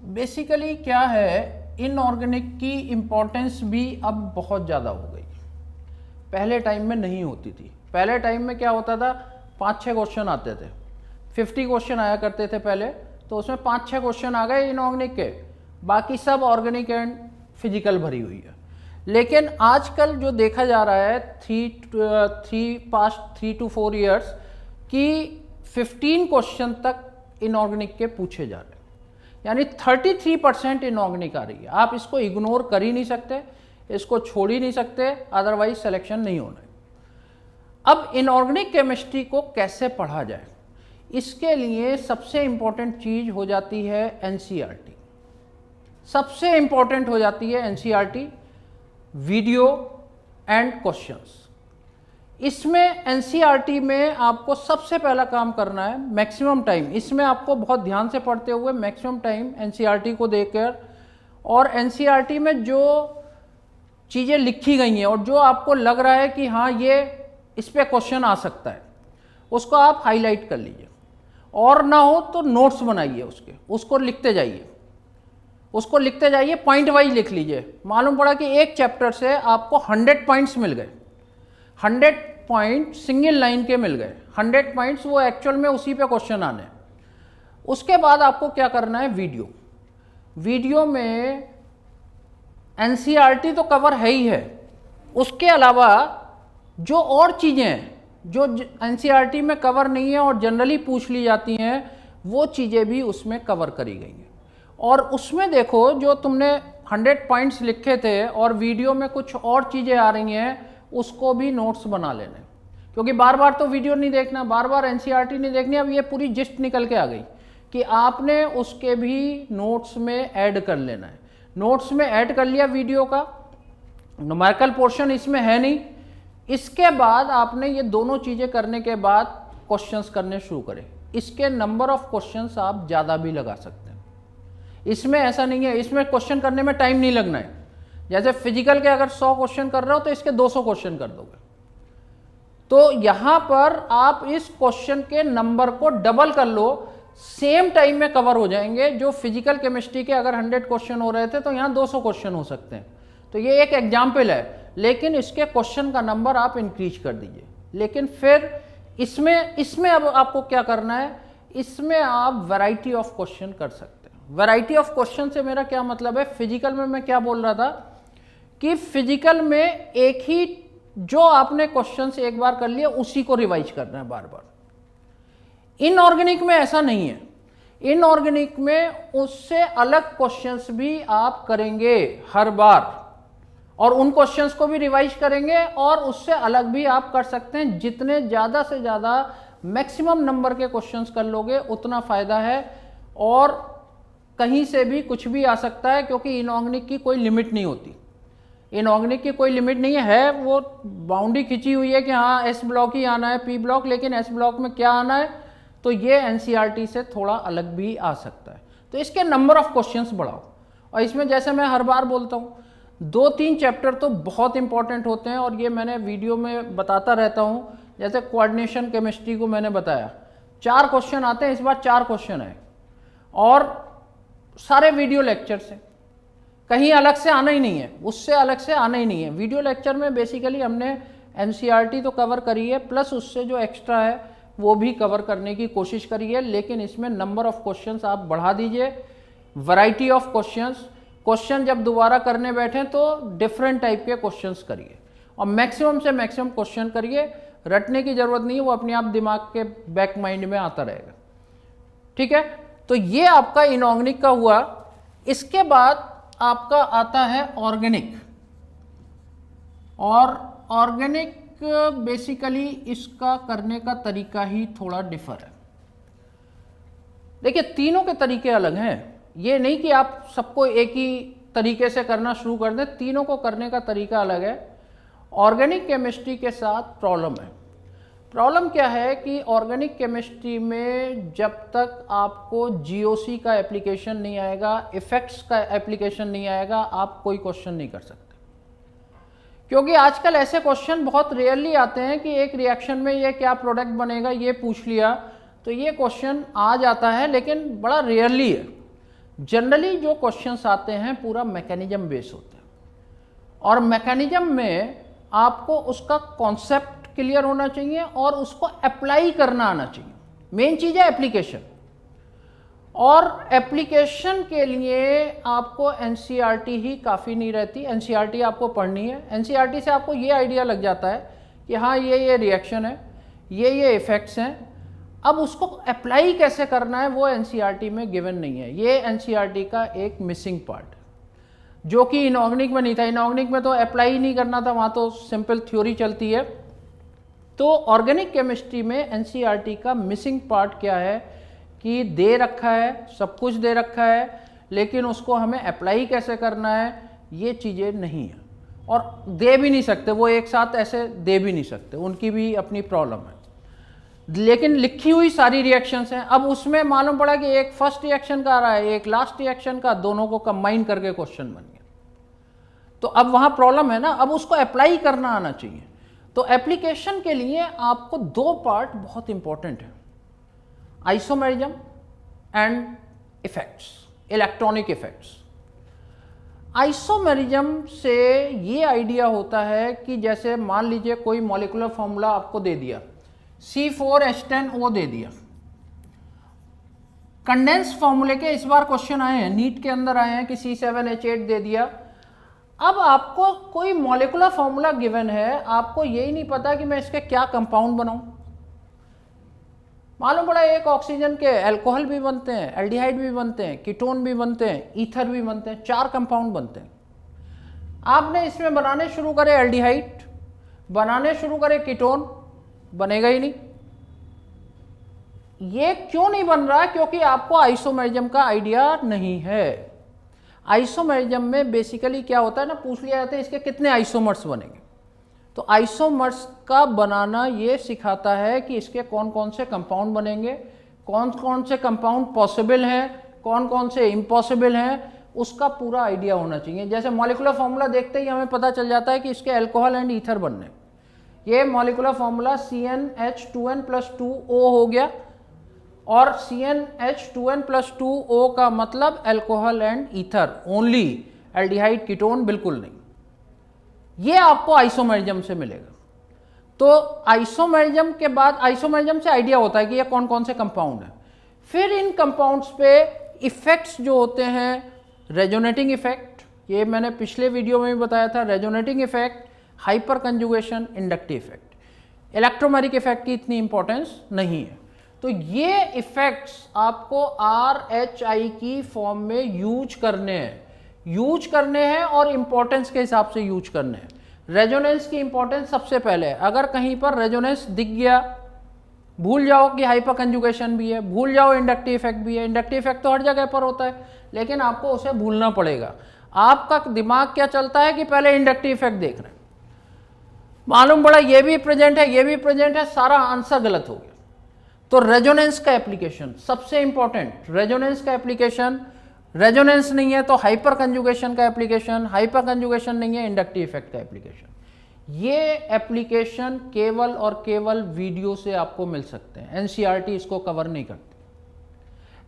बेसिकली क्या है, इनऑर्गेनिक की इंपॉर्टेंस भी अब बहुत ज़्यादा हो गई, पहले टाइम में नहीं होती थी। पहले टाइम में क्या होता था, 5-6 क्वेश्चन आते थे, 50 क्वेश्चन आया करते थे पहले, तो उसमें 5-6 क्वेश्चन आ गए इनऑर्गेनिक के, बाकी सब ऑर्गेनिक एंड फिजिकल भरी हुई है। लेकिन आजकल जो देखा जा रहा है 3 to 4 ईयर्स की 15 क्वेश्चन तक इनऑर्गेनिक के पूछे जा रहे हैं। यानी 33% इनऑर्गेनिक आ रही है। आप इसको इग्नोर कर ही नहीं सकते, इसको छोड़ ही नहीं सकते, अदरवाइज सिलेक्शन नहीं होना है। अब इनऑर्गेनिक केमिस्ट्री को कैसे पढ़ा जाए, इसके लिए सबसे इंपॉर्टेंट चीज हो जाती है एनसीईआरटी। सबसे इंपॉर्टेंट हो जाती है एनसीईआरटी, वीडियो एंड क्वेश्चंस। इसमें एनसीईआरटी में आपको सबसे पहला काम करना है मैक्सिमम टाइम, इसमें आपको बहुत ध्यान से पढ़ते हुए मैक्सिमम टाइम एनसीईआरटी को देकर, और एनसीईआरटी में जो चीज़ें लिखी गई हैं और जो आपको लग रहा है कि हाँ ये इस पे क्वेश्चन आ सकता है, उसको आप हाईलाइट कर लीजिए, और ना हो तो नोट्स बनाइए उसके, उसको लिखते जाइए, उसको लिखते जाइए, पॉइंट वाइज लिख लीजिए। मालूम पड़ा कि एक चैप्टर से आपको 100 पॉइंट्स मिल गए, 100 पॉइंट सिंगल लाइन के मिल गए, 100 पॉइंट्स वो एक्चुअल में उसी पे क्वेश्चन आने। उसके बाद आपको क्या करना है, वीडियो। वीडियो में एनसीईआरटी तो कवर है ही है, उसके अलावा जो और चीज़ें हैं जो एनसीईआरटी में कवर नहीं है और जनरली पूछ ली जाती हैं, वो चीज़ें भी उसमें कवर करी गई हैं। और उसमें देखो जो तुमने 100 पॉइंट्स लिखे थे और वीडियो में कुछ और चीज़ें आ रही हैं, उसको भी नोट्स बना लेने, क्योंकि बार बार तो वीडियो नहीं देखना, बार बार एनसीईआरटी नहीं देखनी। अब ये पूरी जिस्ट निकल के आ गई कि आपने उसके भी नोट्स में ऐड कर लेना है। नोट्स में ऐड कर लिया वीडियो का, न्यूमेरिकल पोर्शन इसमें है नहीं। इसके बाद आपने ये दोनों चीज़ें करने के बाद क्वेश्चंस करने शुरू करें। इसके नंबर ऑफ क्वेश्चंस आप ज़्यादा भी लगा सकते हैं, इसमें ऐसा नहीं है, इसमें क्वेश्चन करने में टाइम नहीं लगना है। जैसे फिजिकल के अगर 100 क्वेश्चन कर रहे हो तो इसके 200 क्वेश्चन कर दोगे, तो यहां पर आप इस क्वेश्चन के नंबर को डबल कर लो, सेम टाइम में कवर हो जाएंगे। जो फिजिकल केमिस्ट्री के अगर 100 क्वेश्चन हो रहे थे तो यहां 200 क्वेश्चन हो सकते हैं। तो ये एक एग्जाम्पल है, लेकिन इसके क्वेश्चन का नंबर आप इंक्रीज कर दीजिए। लेकिन फिर इसमें अब आपको क्या करना है, इसमें आप वैरायटी ऑफ क्वेश्चन कर सकते हैं। वैरायटी ऑफ क्वेश्चन से मेरा क्या मतलब है, फिजिकल में मैं क्या बोल रहा था कि फिजिकल में एक ही जो आपने क्वेश्चंस एक बार कर लिए उसी को रिवाइज करना है बार बार। इनऑर्गेनिक में ऐसा नहीं है, इनऑर्गेनिक में उससे अलग क्वेश्चंस भी आप करेंगे हर बार, और उन क्वेश्चंस को भी रिवाइज करेंगे, और उससे अलग भी आप कर सकते हैं। जितने ज़्यादा से ज़्यादा मैक्सिमम नंबर के क्वेश्चंस कर लोगे उतना फ़ायदा है, और कहीं से भी कुछ भी आ सकता है, क्योंकि इनऑर्गेनिक की कोई लिमिट नहीं होती। इनऑर्गेनिक की कोई लिमिट नहीं है, वो बाउंड्री खिंची हुई है कि हाँ एस ब्लॉक ही आना है, पी ब्लॉक, लेकिन एस ब्लॉक में क्या आना है, तो ये एनसीईआरटी से थोड़ा अलग भी आ सकता है। तो इसके नंबर ऑफ क्वेश्चंस बढ़ाओ, और इसमें जैसे मैं हर बार बोलता हूँ 2-3 चैप्टर तो बहुत इंपॉर्टेंट होते हैं, और ये मैंने वीडियो में बताता रहता हूँ। जैसे कोऑर्डिनेशन केमिस्ट्री को मैंने बताया 4 क्वेश्चन आते हैं, इस बार 4 क्वेश्चन है, और सारे वीडियो लेक्चर से, कहीं अलग से आना ही नहीं है, उससे अलग से आना ही नहीं है। वीडियो लेक्चर में बेसिकली हमने एनसीईआरटी तो कवर करी है, प्लस उससे जो एक्स्ट्रा है वो भी कवर करने की कोशिश करी है, लेकिन इसमें नंबर ऑफ क्वेश्चंस आप बढ़ा दीजिए, वैरायटी ऑफ क्वेश्चंस। क्वेश्चन जब दोबारा करने बैठें तो डिफरेंट टाइप के क्वेश्चंस करिए, और मैक्सिमम से मैक्सिमम क्वेश्चन करिए। रटने की जरूरत नहीं है, वो अपने आप दिमाग के बैक माइंड में आता रहेगा। ठीक है, तो ये आपका इनऑर्गेनिक का हुआ। इसके बाद आपका आता है ऑर्गेनिक, और ऑर्गेनिक बेसिकली इसका करने का तरीका ही थोड़ा डिफर है। देखिए तीनों के तरीके अलग हैं, ये नहीं कि आप सबको एक ही तरीके से करना शुरू कर दें, तीनों को करने का तरीका अलग है। ऑर्गेनिक केमिस्ट्री के साथ प्रॉब्लम है। प्रॉब्लम क्या है कि ऑर्गेनिक केमिस्ट्री में जब तक आपको जीओसी का एप्लीकेशन नहीं आएगा, इफेक्ट्स का एप्लीकेशन नहीं आएगा, आप कोई क्वेश्चन नहीं कर सकते। क्योंकि आजकल ऐसे क्वेश्चन बहुत रेयरली आते हैं कि एक रिएक्शन में ये क्या प्रोडक्ट बनेगा ये पूछ लिया, तो ये क्वेश्चन आ जाता है, लेकिन बड़ा रेयरली है। जनरली जो क्वेश्चंस आते हैं पूरा मैकेनिज्म बेस होते हैं, और मैकेनिज्म में आपको उसका कॉन्सेप्ट क्लियर होना चाहिए और उसको अप्लाई करना आना चाहिए। मेन चीज़ है एप्लीकेशन, और एप्लीकेशन के लिए आपको एनसीईआरटी ही काफ़ी नहीं रहती। एनसीईआरटी आपको पढ़नी है, एनसीईआरटी से आपको ये आइडिया लग जाता है कि हाँ ये रिएक्शन है, ये इफ़ेक्ट्स हैं, अब उसको अप्लाई कैसे करना है वो एनसीईआरटी में गिवन नहीं है। ये एनसीईआरटी का एक मिसिंग पार्ट है, जो कि इनऑर्गेनिक में नहीं था। इनऑर्गेनिक में तो अप्लाई ही नहीं करना था, वहाँ तो सिंपल थ्योरी चलती है। तो ऑर्गेनिक केमिस्ट्री में एनसीईआरटी का मिसिंग पार्ट क्या है कि दे रखा है, सब कुछ दे रखा है, लेकिन उसको हमें अप्लाई कैसे करना है ये चीज़ें नहीं है, और दे भी नहीं सकते वो, एक साथ ऐसे दे भी नहीं सकते, उनकी भी अपनी प्रॉब्लम है। लेकिन लिखी हुई सारी रिएक्शंस हैं। अब उसमें मालूम पड़ा कि एक फर्स्ट रिएक्शन का आ रहा है, एक लास्ट रिएक्शन का, दोनों को कंबाइन करके क्वेश्चन बन गया। तो अब वहाँ प्रॉब्लम है ना, अब उसको अप्लाई करना आना चाहिए। तो एप्लीकेशन के लिए आपको दो पार्ट बहुत इंपॉर्टेंट है, isomerism and effects, electronic effects. Isomerism से ये आइडिया होता है कि जैसे मान लीजिए कोई मॉलिक्यूलर फॉर्मूला आपको दे दिया, C4H10O दे दिया। कंडेंस फॉर्मूले के इस बार क्वेश्चन आए हैं, नीट के अंदर आए हैं कि C7H8 दे दिया। अब आपको कोई मॉलिक्यूलर फॉर्मूला गिवन है, आपको यही नहीं पता कि मैं इसके क्या कंपाउंड बनाऊं। मालूम पड़ा एक ऑक्सीजन के अल्कोहल भी बनते हैं, एल्डिहाइड भी बनते हैं, कीटोन भी बनते हैं, ईथर भी बनते हैं, 4 कंपाउंड बनते हैं। आपने इसमें बनाने शुरू करे एल्डिहाइड, बनाने शुरू करे कीटोन, बनेगा ही नहीं। ये क्यों नहीं बन रहा? क्योंकि आपको आइसोमेरिज्म का आइडिया नहीं है। आइसोमेरिज्म में बेसिकली क्या होता है ना, पूछ लिया जाता है इसके कितने आइसोमर्स बनेंगे। तो आइसोमर्स का बनाना ये सिखाता है कि इसके कौन कौन से कंपाउंड बनेंगे, कौन कौन से कंपाउंड पॉसिबल हैं, कौन कौन से इम्पॉसिबल हैं, उसका पूरा आइडिया होना चाहिए। जैसे मॉलिक्यूलर फॉर्मूला देखते ही हमें पता चल जाता है कि इसके अल्कोहल एंड ईथर बनने, ये मॉलिक्यूलर फॉर्मूला CnH2n+2O हो गया, और CnH2n+2O का मतलब alcohol and ether only, aldehyde ketone बिल्कुल नहीं। ये आपको आइसोमेरिज्म से मिलेगा। तो आइसोमेरिज्म के बाद, आइसोमेरिज्म से आइडिया होता है कि ये कौन कौन से कंपाउंड हैं। फिर इन कंपाउंड्स पे इफेक्ट्स जो होते हैं, रेजोनेटिंग इफेक्ट, ये मैंने पिछले वीडियो में भी बताया था, resonating effect, hyper conjugation, inductive effect. Electromeric effect की इतनी इंपॉर्टेंस नहीं है। तो ये इफेक्ट्स आपको RHI की फॉर्म में यूज करने हैं और इंपॉर्टेंस के हिसाब से यूज करने हैं। रेजोनेंस की इंपॉर्टेंस सबसे पहले है। अगर कहीं पर रेजोनेंस दिख गया, भूल जाओ कि हाइपर कंजुगेशन भी है, भूल जाओ इंडक्टिव इफेक्ट भी है। इंडक्टिव इफेक्ट तो हर जगह पर होता है, लेकिन आपको उसे भूलना पड़ेगा। आपका दिमाग क्या चलता है कि पहले इंडक्टिव इफेक्ट देख रहे हैं, मालूम पड़ा ये भी प्रेजेंट है, ये भी प्रेजेंट है, सारा आंसर गलत हो गया। तो रेजोनेंस का एप्लीकेशन सबसे इंपॉर्टेंट, रेजोनेंस का एप्लीकेशन, रेजोनेंस नहीं है तो हाइपर कंजुगेशन का एप्लीकेशन, हाइपर कंजुगेशन नहीं है इंडक्टिव इफेक्ट का एप्लीकेशन। ये एप्लीकेशन केवल और केवल वीडियो से आपको मिल सकते हैं। एनसीईआरटी इसको कवर नहीं करती।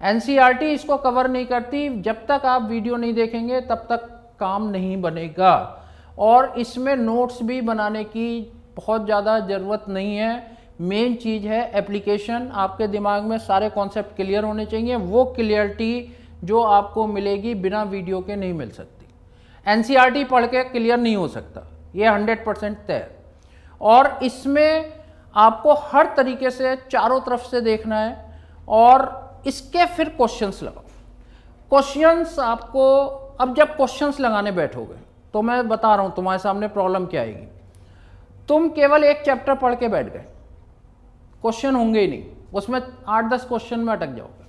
एनसीईआरटी इसको कवर नहीं करती। जब तक आप वीडियो नहीं देखेंगे तब तक काम नहीं बनेगा, और इसमें नोट्स भी बनाने की बहुत ज़्यादा ज़रूरत नहीं है। मेन चीज़ है एप्लीकेशन। आपके दिमाग में सारे कॉन्सेप्ट क्लियर होने चाहिए। वो क्लियरिटी जो आपको मिलेगी बिना वीडियो के नहीं मिल सकती। एनसीईआरटी पढ़ के क्लियर नहीं हो सकता, ये 100% तय है। और इसमें आपको हर तरीके से चारों तरफ से देखना है, और इसके फिर क्वेश्चंस लगाओ। क्वेश्चंस आपको, अब जब क्वेश्चंस लगाने बैठोगे तो मैं बता रहा हूँ तुम्हारे सामने प्रॉब्लम क्या आएगी। तुम केवल एक चैप्टर पढ़ के बैठ गए, क्वेश्चन होंगे ही नहीं, उसमें 8-10 क्वेश्चन में अटक जाओगे।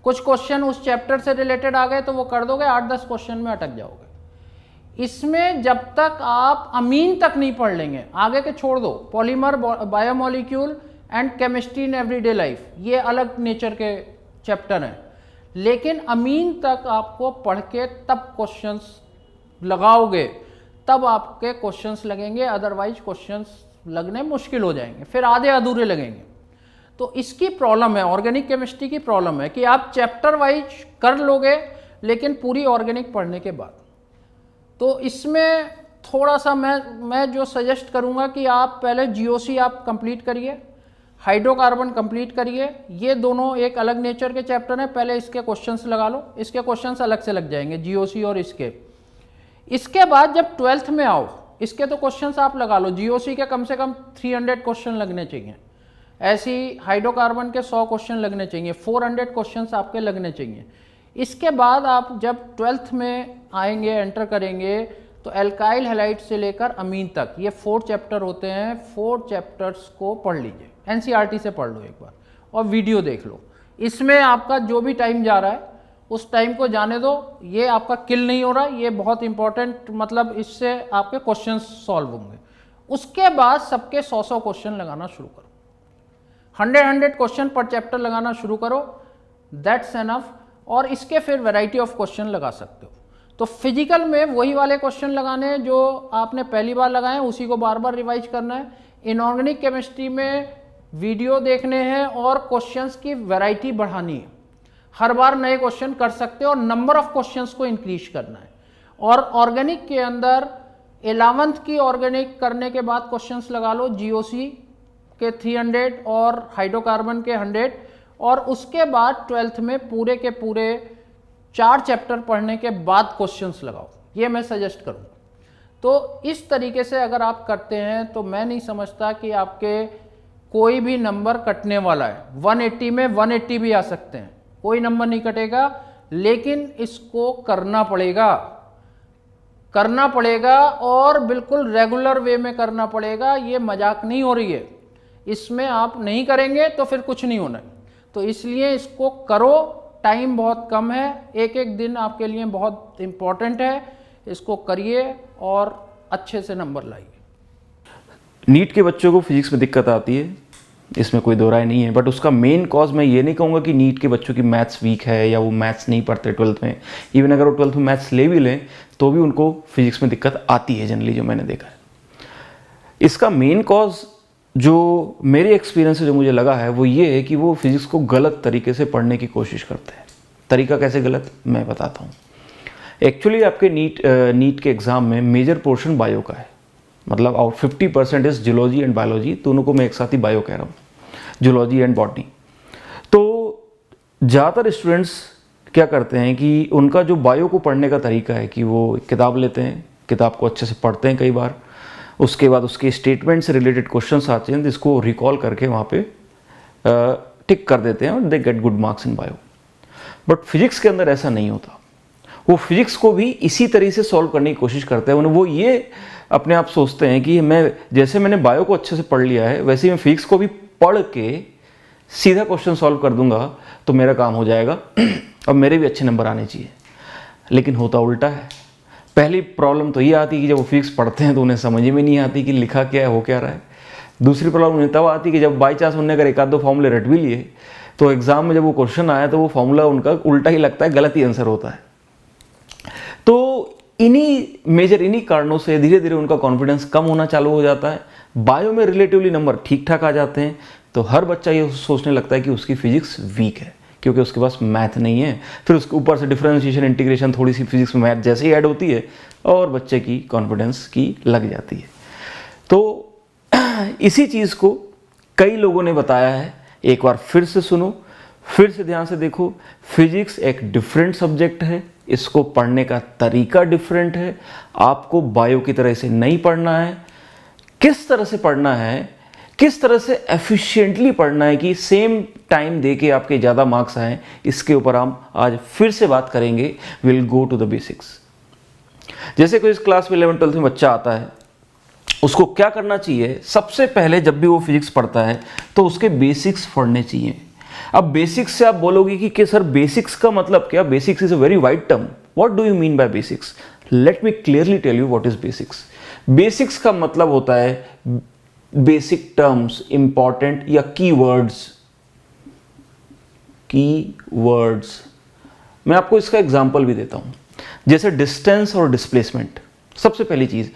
कुछ क्वेश्चन उस चैप्टर से रिलेटेड आ गए तो वो कर दोगे, 8-10 क्वेश्चन में अटक जाओगे। इसमें जब तक आप अमीन तक नहीं पढ़ लेंगे, आगे के छोड़ दो, polymer, biomolecule and chemistry in everyday life, ये अलग नेचर के चैप्टर हैं, लेकिन अमीन तक आपको पढ़ के तब क्वेश्चंस लगाओगे, तब आपके क्वेश्चंस लगेंगे। अदरवाइज क्वेश्चंस लगने मुश्किल हो जाएंगे, फिर आधे अधूरे लगेंगे। तो इसकी प्रॉब्लम है, ऑर्गेनिक केमिस्ट्री की प्रॉब्लम है कि आप चैप्टर वाइज कर लोगे लेकिन पूरी ऑर्गेनिक पढ़ने के बाद। तो इसमें थोड़ा सा मैं जो सजेस्ट करूंगा कि आप पहले जीओसी आप कंप्लीट करिए, हाइड्रोकार्बन कंप्लीट करिए। ये दोनों एक अलग नेचर के चैप्टर हैं, पहले इसके क्वेश्चंस लगा लो, इसके क्वेश्चंस अलग से लग जाएंगे, जीओसी और इसके। इसके बाद जब 12th में आओ, इसके तो क्वेश्चंस आप लगा लो, जीओसी के कम से कम 300 क्वेश्चन लगने चाहिए, ऐसी हाइड्रोकार्बन के 100 क्वेश्चन लगने चाहिए, 400 क्वेश्चंस आपके लगने चाहिए। इसके बाद आप जब 12th में आएंगे, एंटर करेंगे, तो एल्काइल हैलाइड से लेकर अमीन तक ये 4 चैप्टर होते हैं। 4 चैप्टर्स को पढ़ लीजिए, एनसीईआरटी से पढ़ लो एक बार और वीडियो देख लो। इसमें आपका जो भी टाइम जा रहा है उस टाइम को जाने दो, ये आपका किल नहीं हो रहा, ये बहुत इंपॉर्टेंट, मतलब इससे आपके क्वेश्चंस सॉल्व होंगे। उसके बाद सबके 100 क्वेश्चन लगाना शुरू करो, 100 क्वेश्चन पर चैप्टर लगाना शुरू करो, दैट्स एनफ। और इसके फिर वैरायटी ऑफ क्वेश्चन लगा सकते हो। तो फिजिकल में वही वाले क्वेश्चन लगाने हैं जो आपने पहली बार लगाए हैं, उसी को बार बार रिवाइज करना है। इनऑर्गेनिक केमिस्ट्री में वीडियो देखने हैं और क्वेश्चंस की वैरायटी बढ़ानी है, हर बार नए क्वेश्चन कर सकते हो और नंबर ऑफ क्वेश्चंस को इंक्रीज करना है। और ऑर्गेनिक के अंदर 11th की ऑर्गेनिक करने के बाद क्वेश्चंस लगा लो जीओसी के 300 और हाइड्रोकार्बन के 100, और उसके बाद 12th में पूरे के पूरे 4 चैप्टर पढ़ने के बाद क्वेश्चंस लगाओ, ये मैं सजेस्ट करूँ। तो इस तरीके से अगर आप करते हैं तो मैं नहीं समझता कि आपके कोई भी नंबर कटने वाला है। 180 में 180 भी आ सकते हैं, कोई नंबर नहीं कटेगा, लेकिन इसको करना पड़ेगा और बिल्कुल रेगुलर वे में करना पड़ेगा। ये मजाक नहीं हो रही है, इसमें आप नहीं करेंगे तो फिर कुछ नहीं होना है। तो इसलिए इसको करो, टाइम बहुत कम है, एक एक दिन आपके लिए बहुत इम्पॉर्टेंट है, इसको करिए और अच्छे से नंबर लाइए। नीट के बच्चों को फिजिक्स में दिक्कत आती है, इसमें कोई दो राय नहीं है, बट उसका मेन कॉज मैं ये नहीं कहूँगा कि नीट के बच्चों की मैथ्स वीक है या वो मैथ्स नहीं पढ़ते 12th में। इवन अगर वो 12th में मैथ्स ले भी लें तो भी उनको फिजिक्स में दिक्कत आती है जनरली, जो मैंने देखा है। इसका मेन कॉज जो मेरे एक्सपीरियंस से जो मुझे लगा है वो ये है कि वो फिजिक्स को गलत तरीके से पढ़ने की कोशिश करते हैं। तरीका कैसे गलत, मैं बताता हूँ। एक्चुअली आपके नीट के एग्ज़ाम में मेजर पोर्शन बायो का है, मतलब out 50% is zoology and biology, दोनों को मैं एक साथ ही बायो कह रहा हूँ, जूलॉजी एंड बॉटनी। तो ज़्यादातर स्टूडेंट्स क्या करते हैं कि उनका जो बायो को पढ़ने का तरीका है कि वो किताब लेते हैं, किताब को अच्छे से पढ़ते हैं कई बार, उसके बाद उसके स्टेटमेंट से रिलेटेड क्वेश्चंस आते हैं, जिसको रिकॉल करके वहाँ पे टिक कर देते हैं और they get good marks in bio. But physics के अंदर ऐसा नहीं होता। वो फिजिक्स को भी इसी तरीके से सॉल्व करने की कोशिश करते हैं। वो ये अपने आप सोचते हैं कि मैंने बायो को अच्छे से पढ़ लिया है, वैसे ही मैं फिजिक्स को भी पढ़ के सीधा क्वेश्चन सॉल्व कर दूंगा तो मेरा काम हो जाएगा और मेरे भी अच्छे नंबर आने चाहिए। लेकिन होता उल्टा है। पहली प्रॉब्लम तो ये आती है कि जब वो फिजिक्स पढ़ते हैं तो उन्हें समझ में नहीं आती कि लिखा क्या है, हो क्या रहा है। दूसरी प्रॉब्लम उन्हें तब आती है कि जब बाई चांस उन्होंने अगर एक आध दो फॉर्मूले रट भी लिए तो एग्जाम में जब वो क्वेश्चन आया तो वो फॉर्मूला उनका उल्टा ही लगता है, गलत ही आंसर होता है। तो इन्हीं कारणों से धीरे धीरे उनका कॉन्फिडेंस कम होना चालू हो जाता है। बायो में रिलेटिवली नंबर ठीक ठाक आ जाते हैं तो हर बच्चा ये सोचने लगता है कि उसकी फिजिक्स वीक है क्योंकि उसके पास मैथ नहीं है। फिर उसके ऊपर से डिफरेंशिएशन, इंटीग्रेशन, थोड़ी सी फिजिक्स में मैथ जैसे ही ऐड होती है और बच्चे की कॉन्फिडेंस की लग जाती है। तो इसी चीज़ को कई लोगों ने बताया है, एक बार फिर से सुनो, फिर से ध्यान से देखो। फिजिक्स एक डिफरेंट सब्जेक्ट है, इसको पढ़ने का तरीका डिफरेंट है। आपको बायो की तरह से नहीं पढ़ना है। किस तरह से पढ़ना है, किस तरह से एफिशिएंटली पढ़ना है कि सेम टाइम दे के आपके ज़्यादा मार्क्स आएँ, इसके ऊपर हम आज फिर से बात करेंगे। Will go to the basics. जैसे कोई इस क्लास में 11th 12th में बच्चा आता है, उसको क्या करना चाहिए? सबसे पहले जब भी वो फिजिक्स पढ़ता है तो उसके बेसिक्स पढ़ने चाहिए। अब बेसिक्स से आप बोलोगे कि सर बेसिक्स का मतलब क्या? Basics is a very wide term. What do you mean by basics? Let me clearly tell you what is basics. Basics का मतलब होता है बेसिक टर्म्स, इंपॉर्टेंट या कीवर्ड्स। मैं आपको इसका एग्जांपल भी देता हूं, जैसे डिस्टेंस और डिस्प्लेसमेंट। सबसे पहली चीज,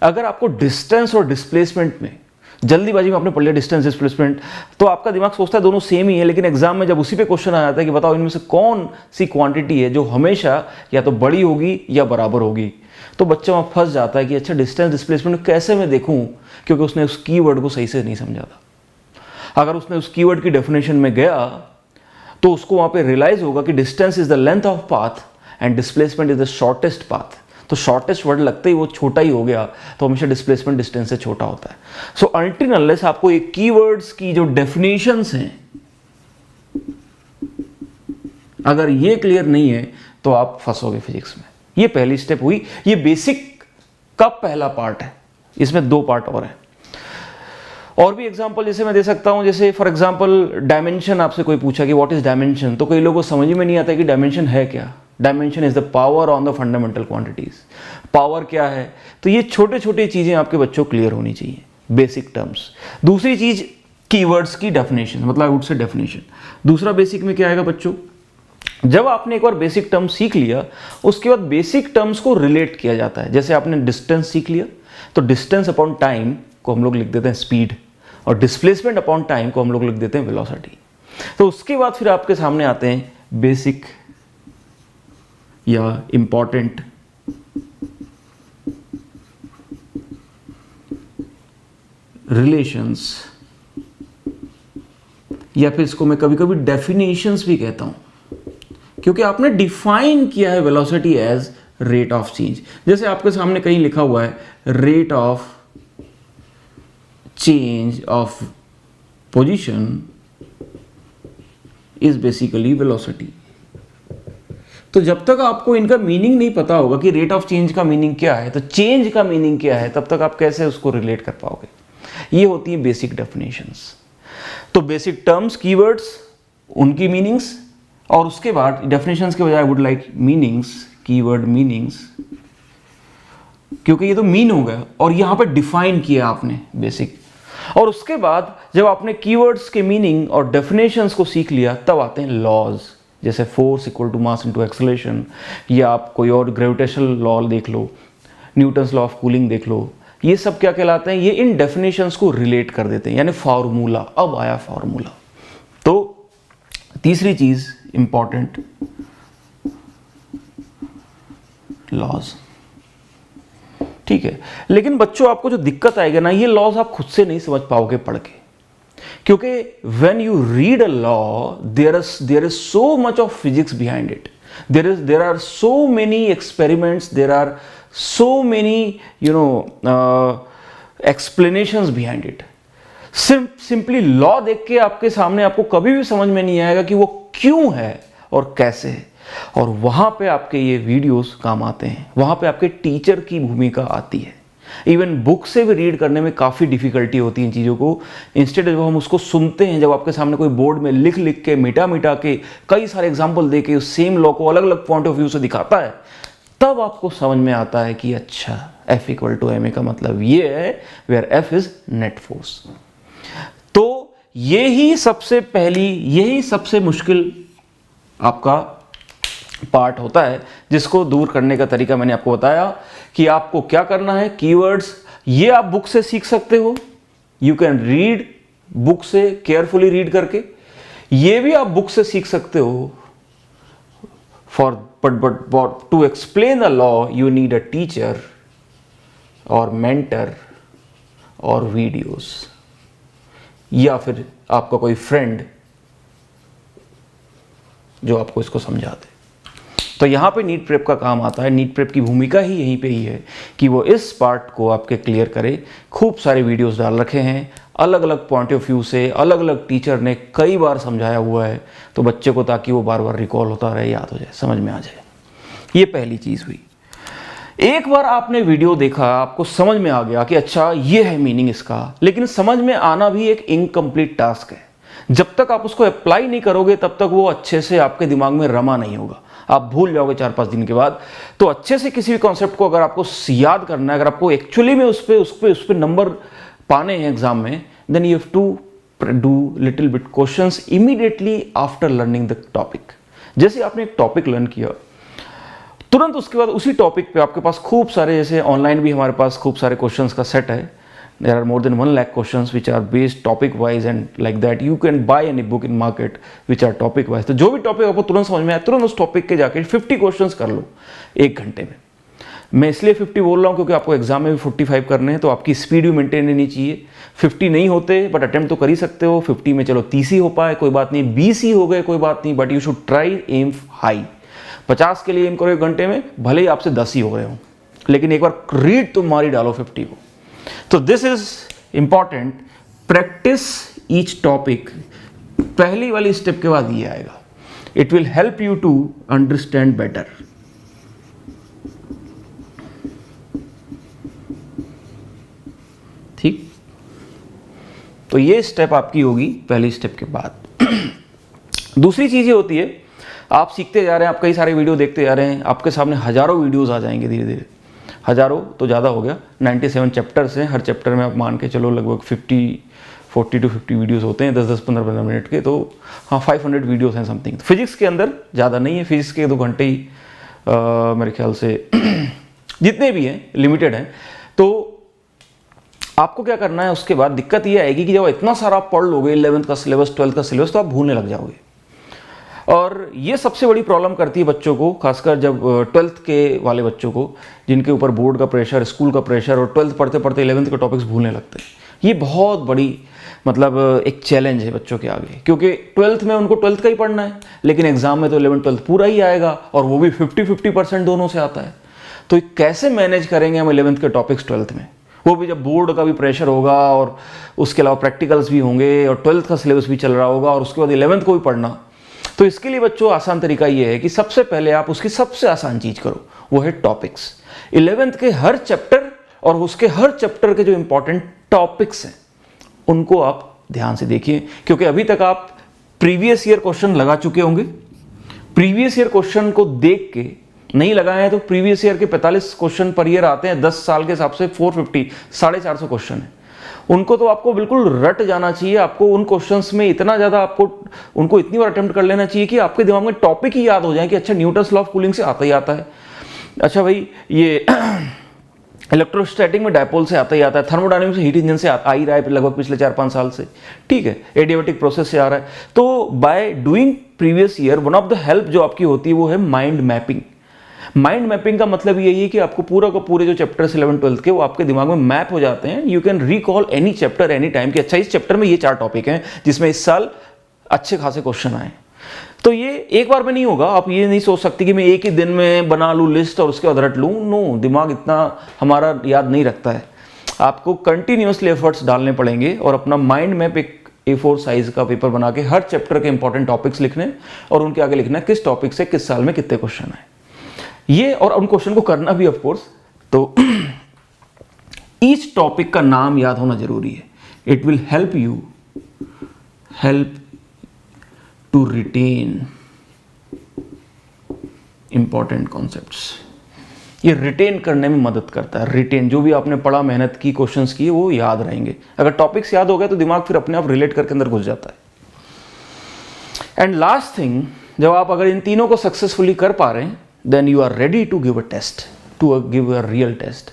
अगर आपको डिस्टेंस और डिस्प्लेसमेंट में जल्दीबाजी में आपने पढ़ लिया डिस्टेंस डिस्प्लेसमेंट, तो आपका दिमाग सोचता है दोनों सेम ही है, लेकिन एग्जाम में जब उसी पे क्वेश्चन आ जाता है कि बताओ इनमें से कौन सी क्वांटिटी है जो हमेशा या तो बड़ी होगी या बराबर होगी, तो बच्चा वहाँ फंस जाता है कि अच्छा डिस्टेंस डिस्प्लेसमेंट कैसे मैं देखूँ, क्योंकि उसने उस कीवर्ड को सही से नहीं समझा था। अगर उसने उस कीवर्ड की डेफिनेशन में गया तो उसको वहाँ पे रियलाइज होगा कि distance is the length of path and displacement is the shortest path. तो शॉर्टेस्ट वर्ड लगते ही वो छोटा ही हो गया, तो हमेशा डिस्प्लेसमेंट डिस्टेंस से छोटा होता है। सो अनटिल अनलेस आपको ये कीवर्ड्स की जो डेफिनेशंस हैं अगर ये क्लियर नहीं है तो आप फंसोगे फिजिक्स में। ये पहली स्टेप हुई, ये बेसिक का पहला पार्ट है, इसमें 2 पार्ट और हैं। और भी एग्जांपल जैसे मैं दे सकता हूं, जैसे फॉर एग्जांपल डायमेंशन, आपसे कोई पूछा कि व्हाट इज डायमेंशन, तो कई लोगों को समझ में नहीं आता कि डायमेंशन है क्या। Dimension is the power on the fundamental quantities. Power क्या है, तो ये छोटे छोटे चीजें आपके बच्चों को क्लियर होनी चाहिए, बेसिक टर्म्स। दूसरी चीज कीवर्ड्स की डेफिनेशन, मतलब आई वुड से डेफिनेशन। दूसरा बेसिक में क्या आएगा बच्चों, जब आपने एक बार बेसिक टर्म सीख लिया उसके बाद बेसिक टर्म्स को रिलेट किया जाता है। जैसे आपने डिस्टेंस सीख लिया तो डिस्टेंस अपॉन टाइम को हम लोग लिख देते हैं स्पीड, और डिस्प्लेसमेंट अपॉन टाइम को हम लोग लिख देते हैं वेलोसिटी। तो उसके बाद फिर आपके सामने आते हैं बेसिक या इंपॉर्टेंट रिलेशंस, या फिर इसको मैं कभी कभी डेफिनेशंस भी कहता हूं, क्योंकि आपने डिफाइन किया है velocity as rate of change. जैसे आपके सामने कहीं लिखा हुआ है rate of change of position is basically velocity. तो जब तक आपको इनका मीनिंग नहीं पता होगा कि रेट ऑफ चेंज का मीनिंग क्या है, तो चेंज का मीनिंग क्या है, तब तक आप कैसे उसको रिलेट कर पाओगे। ये होती है बेसिक डेफिनेशंस। तो बेसिक टर्म्स, कीवर्ड्स, उनकी मीनिंग्स, और उसके बाद डेफिनेशंस के बजाय I would like meanings, keyword meanings, क्योंकि ये तो मीन हो गया और यहां पे डिफाइन किया आपने बेसिक। और उसके बाद जब आपने कीवर्ड्स के मीनिंग और डेफिनेशंस को सीख लिया, तब आते हैं लॉज, जैसे force equal to mass into acceleration, या आप कोई और ग्रेविटेशनल लॉ देख लो, न्यूटन्स लॉ ऑफ कूलिंग देख लो। ये सब क्या कहलाते हैं, ये इन डेफिनेशंस को रिलेट कर देते हैं, यानी फार्मूला। अब आया फार्मूला। तो तीसरी चीज इंपॉर्टेंट, लॉज। ठीक है, लेकिन बच्चों आपको जो दिक्कत आएगी ना, ये लॉज आप खुद से नहीं समझ पाओगे पढ़ के, क्योंकि when you read a law there is so much of physics behind it, there are so many experiments, there are so many explanations behind it. Simply law देख के आपके सामने आपको कभी भी समझ में नहीं आएगा कि वो क्यों है और कैसे है, और वहां पे आपके ये वीडियोस काम आते हैं, वहां पे आपके टीचर की भूमिका आती है। इवन बुक से भी रीड करने में काफ़ी डिफिकल्टी होती है इन चीज़ों को। इंस्टेड जब हम उसको सुनते हैं, जब आपके सामने कोई बोर्ड में लिख लिख के मिटा के कई सारे एग्जाम्पल दे के उस सेम लॉ को अलग अलग पॉइंट ऑफ व्यू से दिखाता है, तब आपको समझ में आता है कि अच्छा F इक्वल टू ma का मतलब ये है, where F is net force. तो यही सबसे मुश्किल आपका पार्ट होता है, जिसको दूर करने का तरीका मैंने आपको बताया कि आपको क्या करना है। कीवर्ड्स ये आप बुक से सीख सकते हो, यू कैन रीड बुक से, केयरफुली रीड करके। ये भी आप बुक से सीख सकते हो, but to explain the law you need a teacher or mentor or videos, या फिर आपका कोई फ्रेंड जो आपको इसको समझा दे। तो यहाँ पे नीट प्रेप का काम आता है। नीट प्रेप की भूमिका ही यहीं पे ही है कि वो इस पार्ट को आपके क्लियर करे। खूब सारे वीडियोस डाल रखे हैं अलग अलग पॉइंट ऑफ व्यू से, अलग अलग टीचर ने कई बार समझाया हुआ है, तो बच्चे को ताकि वो बार बार रिकॉल होता रहे, याद हो जाए, समझ में आ जाए। ये पहली चीज़ हुई। एक बार आपने वीडियो देखा, आपको समझ में आ गया कि अच्छा ये है मीनिंग इसका, लेकिन समझ में आना भी एक इनकम्प्लीट टास्क है। जब तक आप उसको अप्लाई नहीं करोगे तब तक वो अच्छे से आपके दिमाग में रमा नहीं होगा, आप भूल जाओगे 4-5 दिन के बाद। तो अच्छे से किसी भी कॉन्सेप्ट को अगर आपको याद करना है, अगर आपको एक्चुअली में उस पर नंबर पाने हैं एग्जाम में, then you have to do little bit questions immediately after learning the topic. जैसे आपने एक टॉपिक लर्न किया, तुरंत उसके बाद उसी टॉपिक पे आपके पास खूब सारे, जैसे ऑनलाइन भी हमारे पास खूब सारे क्वेश्चंस का सेट है। There are more than 1 lakh questions which are based topic wise, and like that you can buy any book in market which are topic wise। तो जो भी टॉपिक आपको तुरंत समझ में आए, तुरंत उस टॉपिक के जाके 50 क्वेश्चंस कर लो 1 घंटे में। मैं इसलिए 50 बोल रहा हूँ क्योंकि आपको एग्जाम में भी 45 करने हैं, तो आपकी स्पीड भी मेंटेन रहनी चाहिए। 50 नहीं होते बट अटेम्प्ट तो कर ही सकते हो। 50 में चलो 30 ही हो पाए कोई बात नहीं, 20 ही हो गए कोई बात नहीं, but you should try aim high. 50 के लिए एम करो 1 घंटे में, भले ही आपसे 10 ही हो रहे हो, लेकिन एक बार रीड तुम मारी डालो 50 को। तो this is important, practice each topic. पहली वाली स्टेप के बाद ये आएगा, it will help you to understand better. ठीक, तो ये स्टेप आपकी होगी पहली स्टेप के बाद। दूसरी चीज़ ये होती है, आप सीखते जा रहे हैं, आप कई सारे वीडियो देखते जा रहे हैं, आपके सामने हज़ारों वीडियोस आ जाएंगे धीरे धीरे। हज़ारों तो ज़्यादा हो गया, 97 चैप्टर्स हैं, हर चैप्टर में आप मान के चलो लगभग 40 to 50 वीडियोस होते हैं, 10-10, 15-15 मिनट के, तो हाँ 500 वीडियोस हैं समथिंग। फिजिक्स के अंदर ज़्यादा नहीं है, फिजिक्स के 2 घंटे ही मेरे ख्याल से जितने भी हैं लिमिटेड हैं। तो आपको क्या करना है, उसके बाद दिक्कत ये आएगी कि जब इतना सारा आप पढ़ लोगे 11th का सिलेबस, 12th का सिलेबस, तो आप भूलने लग जाओगे। और ये सबसे बड़ी प्रॉब्लम करती है बच्चों को, खासकर जब 12th के वाले बच्चों को, जिनके ऊपर बोर्ड का प्रेशर, स्कूल का प्रेशर, और 12th पढ़ते पढ़ते 11th के टॉपिक्स भूलने लगते हैं। ये बहुत बड़ी मतलब एक चैलेंज है बच्चों के आगे, क्योंकि 12th में उनको 12th का ही पढ़ना है, लेकिन एग्जाम में तो 11th-12th पूरा ही आएगा, और वो भी 50-50% दोनों से आता है। तो कैसे मैनेज करेंगे हम 11th के टॉपिक्स 12th में, वो भी जब बोर्ड का भी प्रेशर होगा और उसके अलावा प्रैक्टिकल्स भी होंगे और 12th का सिलेबस भी चल रहा होगा और उसके बाद 11th को भी पढ़ना। तो इसके लिए बच्चों आसान तरीका ये है कि सबसे पहले आप उसकी सबसे आसान चीज़ करो, वो है टॉपिक्स। 11th के हर चैप्टर और उसके हर चैप्टर के जो इंपॉर्टेंट टॉपिक्स हैं उनको आप ध्यान से देखिए, क्योंकि अभी तक आप प्रीवियस ईयर क्वेश्चन लगा चुके होंगे। प्रीवियस ईयर क्वेश्चन को देख के नहीं लगाए हैं तो प्रीवियस ईयर के 45 क्वेश्चन पर ईयर आते हैं, 10 साल के हिसाब से 450, 450 क्वेश्चन है। उनको तो आपको बिल्कुल रट जाना चाहिए। आपको उन क्वेश्चंस में इतना ज़्यादा आपको उनको इतनी बार अटेम्प्ट कर लेना चाहिए कि आपके दिमाग में टॉपिक ही याद हो जाए कि अच्छा न्यूटन्स लॉ ऑफ कूलिंग से आता ही आता है, अच्छा भाई ये इलेक्ट्रोस्टैटिक में डायपोल से आता ही आता है, थर्मोडायनामिक्स से हीट इंजन से आ ही रहा है लगभग पिछले 4-5 साल से, ठीक है, एडियाबैटिक प्रोसेस से आ रहा है। तो by doing previous year one of the help जो आपकी होती है वो है माइंड मैपिंग। माइंड मैपिंग का मतलब यही है कि आपको पूरा का पूरे जो चैप्टर्स 11-12 के वो आपके दिमाग में मैप हो जाते हैं। You can recall any chapter any time कि अच्छा इस चैप्टर में ये 4 टॉपिक हैं जिसमें इस साल अच्छे खासे क्वेश्चन आए। तो ये एक बार में नहीं होगा, आप ये नहीं सोच सकते कि मैं एक ही दिन में बना लूँ लिस्ट और उसके बाद रट लूँ। नो, दिमाग इतना हमारा याद नहीं रखता है। आपको कंटिन्यूसली एफर्ट्स डालने पड़ेंगे और अपना माइंड मैप एक A4 साइज का पेपर बना के हर चैप्टर के इंपॉर्टेंट टॉपिक्स लिखने और उनके आगे लिखना है किस टॉपिक से किस साल में कितने क्वेश्चन आए, ये और उन क्वेश्चन को करना भी ऑफ कोर्स। तो ईच टॉपिक का नाम याद होना जरूरी है। It will help to retain important concepts. ये रिटेन करने में मदद करता है। रिटेन, जो भी आपने पढ़ा, मेहनत की, क्वेश्चंस किए, वो याद रहेंगे। अगर टॉपिक्स याद हो गए तो दिमाग फिर अपने आप रिलेट करके अंदर घुस जाता है। एंड लास्ट थिंग, जब आप अगर इन तीनों को सक्सेसफुली कर पा रहे हैं then you are ready to give a test, to give a real test.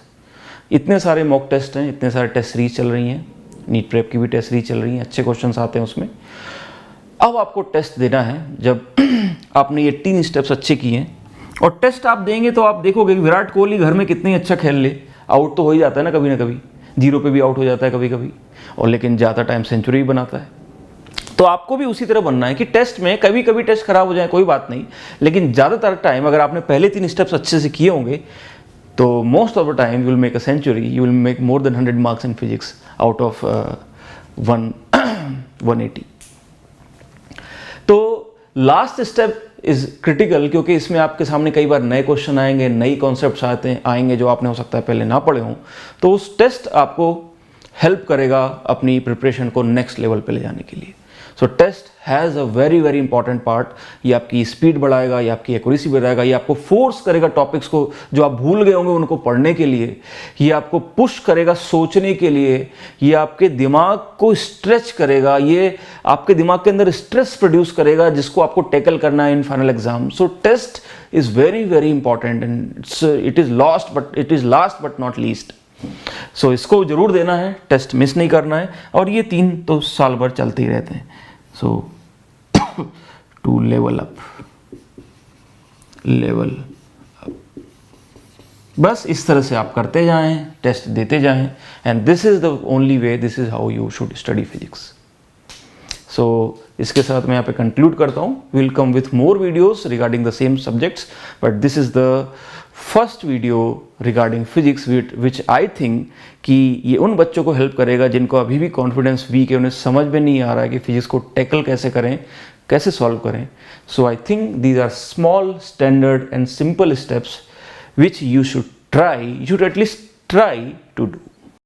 इतने सारे मॉक टेस्ट हैं, इतने सारे टेस्ट सीरीज चल रही हैं, नीट प्रेप की भी टेस्ट सीरीज चल रही हैं, अच्छे क्वेश्चंस आते हैं उसमें। अब आपको टेस्ट देना है जब आपने ये 3 स्टेप्स अच्छे किए हैं, और टेस्ट आप देंगे तो आप देखोगे कि विराट कोहली घर में कितने अच्छा खेल ले, आउट तो हो ही जाता है ना कभी, जीरो पे भी आउट हो जाता है कभी कभी, और लेकिन ज़्यादा टाइम सेंचुरी बनाता है। तो आपको भी उसी तरह बनना है कि टेस्ट में कभी कभी टेस्ट खराब हो जाए कोई बात नहीं, लेकिन ज़्यादातर टाइम अगर आपने पहले 3 स्टेप्स अच्छे से किए होंगे तो most of the time you will make a century, you will make more than 100 marks in physics out of 180। तो लास्ट स्टेप इज क्रिटिकल, क्योंकि इसमें आपके सामने कई बार नए क्वेश्चन आएंगे, नई कॉन्सेप्ट्स आएंगे जो आपने हो सकता है पहले ना पढ़े हों। तो उस टेस्ट आपको हेल्प करेगा अपनी प्रिपरेशन को नेक्स्ट लेवल पे ले जाने के लिए। So test has a very very important part. ये आपकी स्पीड बढ़ाएगा, ये आपकी एक्यूरेसी बढ़ाएगा, ये आपको फोर्स करेगा टॉपिक्स को जो आप भूल गए होंगे उनको पढ़ने के लिए, ये आपको पुश करेगा सोचने के लिए, ये आपके दिमाग को स्ट्रेच करेगा, ये आपके दिमाग के अंदर स्ट्रेस प्रोड्यूस करेगा जिसको आपको टैकल करना है in final exam. So test is very very important and it is last but not least. So इसको जरूर देना है, टेस्ट मिस नहीं करना है, और ये 3 तो साल भर चलते ही रहते हैं। सो टू लेवल अप, बस इस तरह से आप करते जाएं, टेस्ट देते जाएं, and this is the only way, this is how you should study physics. So इसके साथ मैं यहाँ पे कंक्लूड करता हूँ। Will come with more videos regarding the same subjects, but this is the first video regarding physics which I think कि ये उन बच्चों को हेल्प करेगा जिनको अभी भी कॉन्फिडेंस वीक है, उन्हें समझ में नहीं आ रहा है कि फिजिक्स को टैकल कैसे करें, कैसे सॉल्व करें. So I think these are small standard and simple steps which you should at least try to do.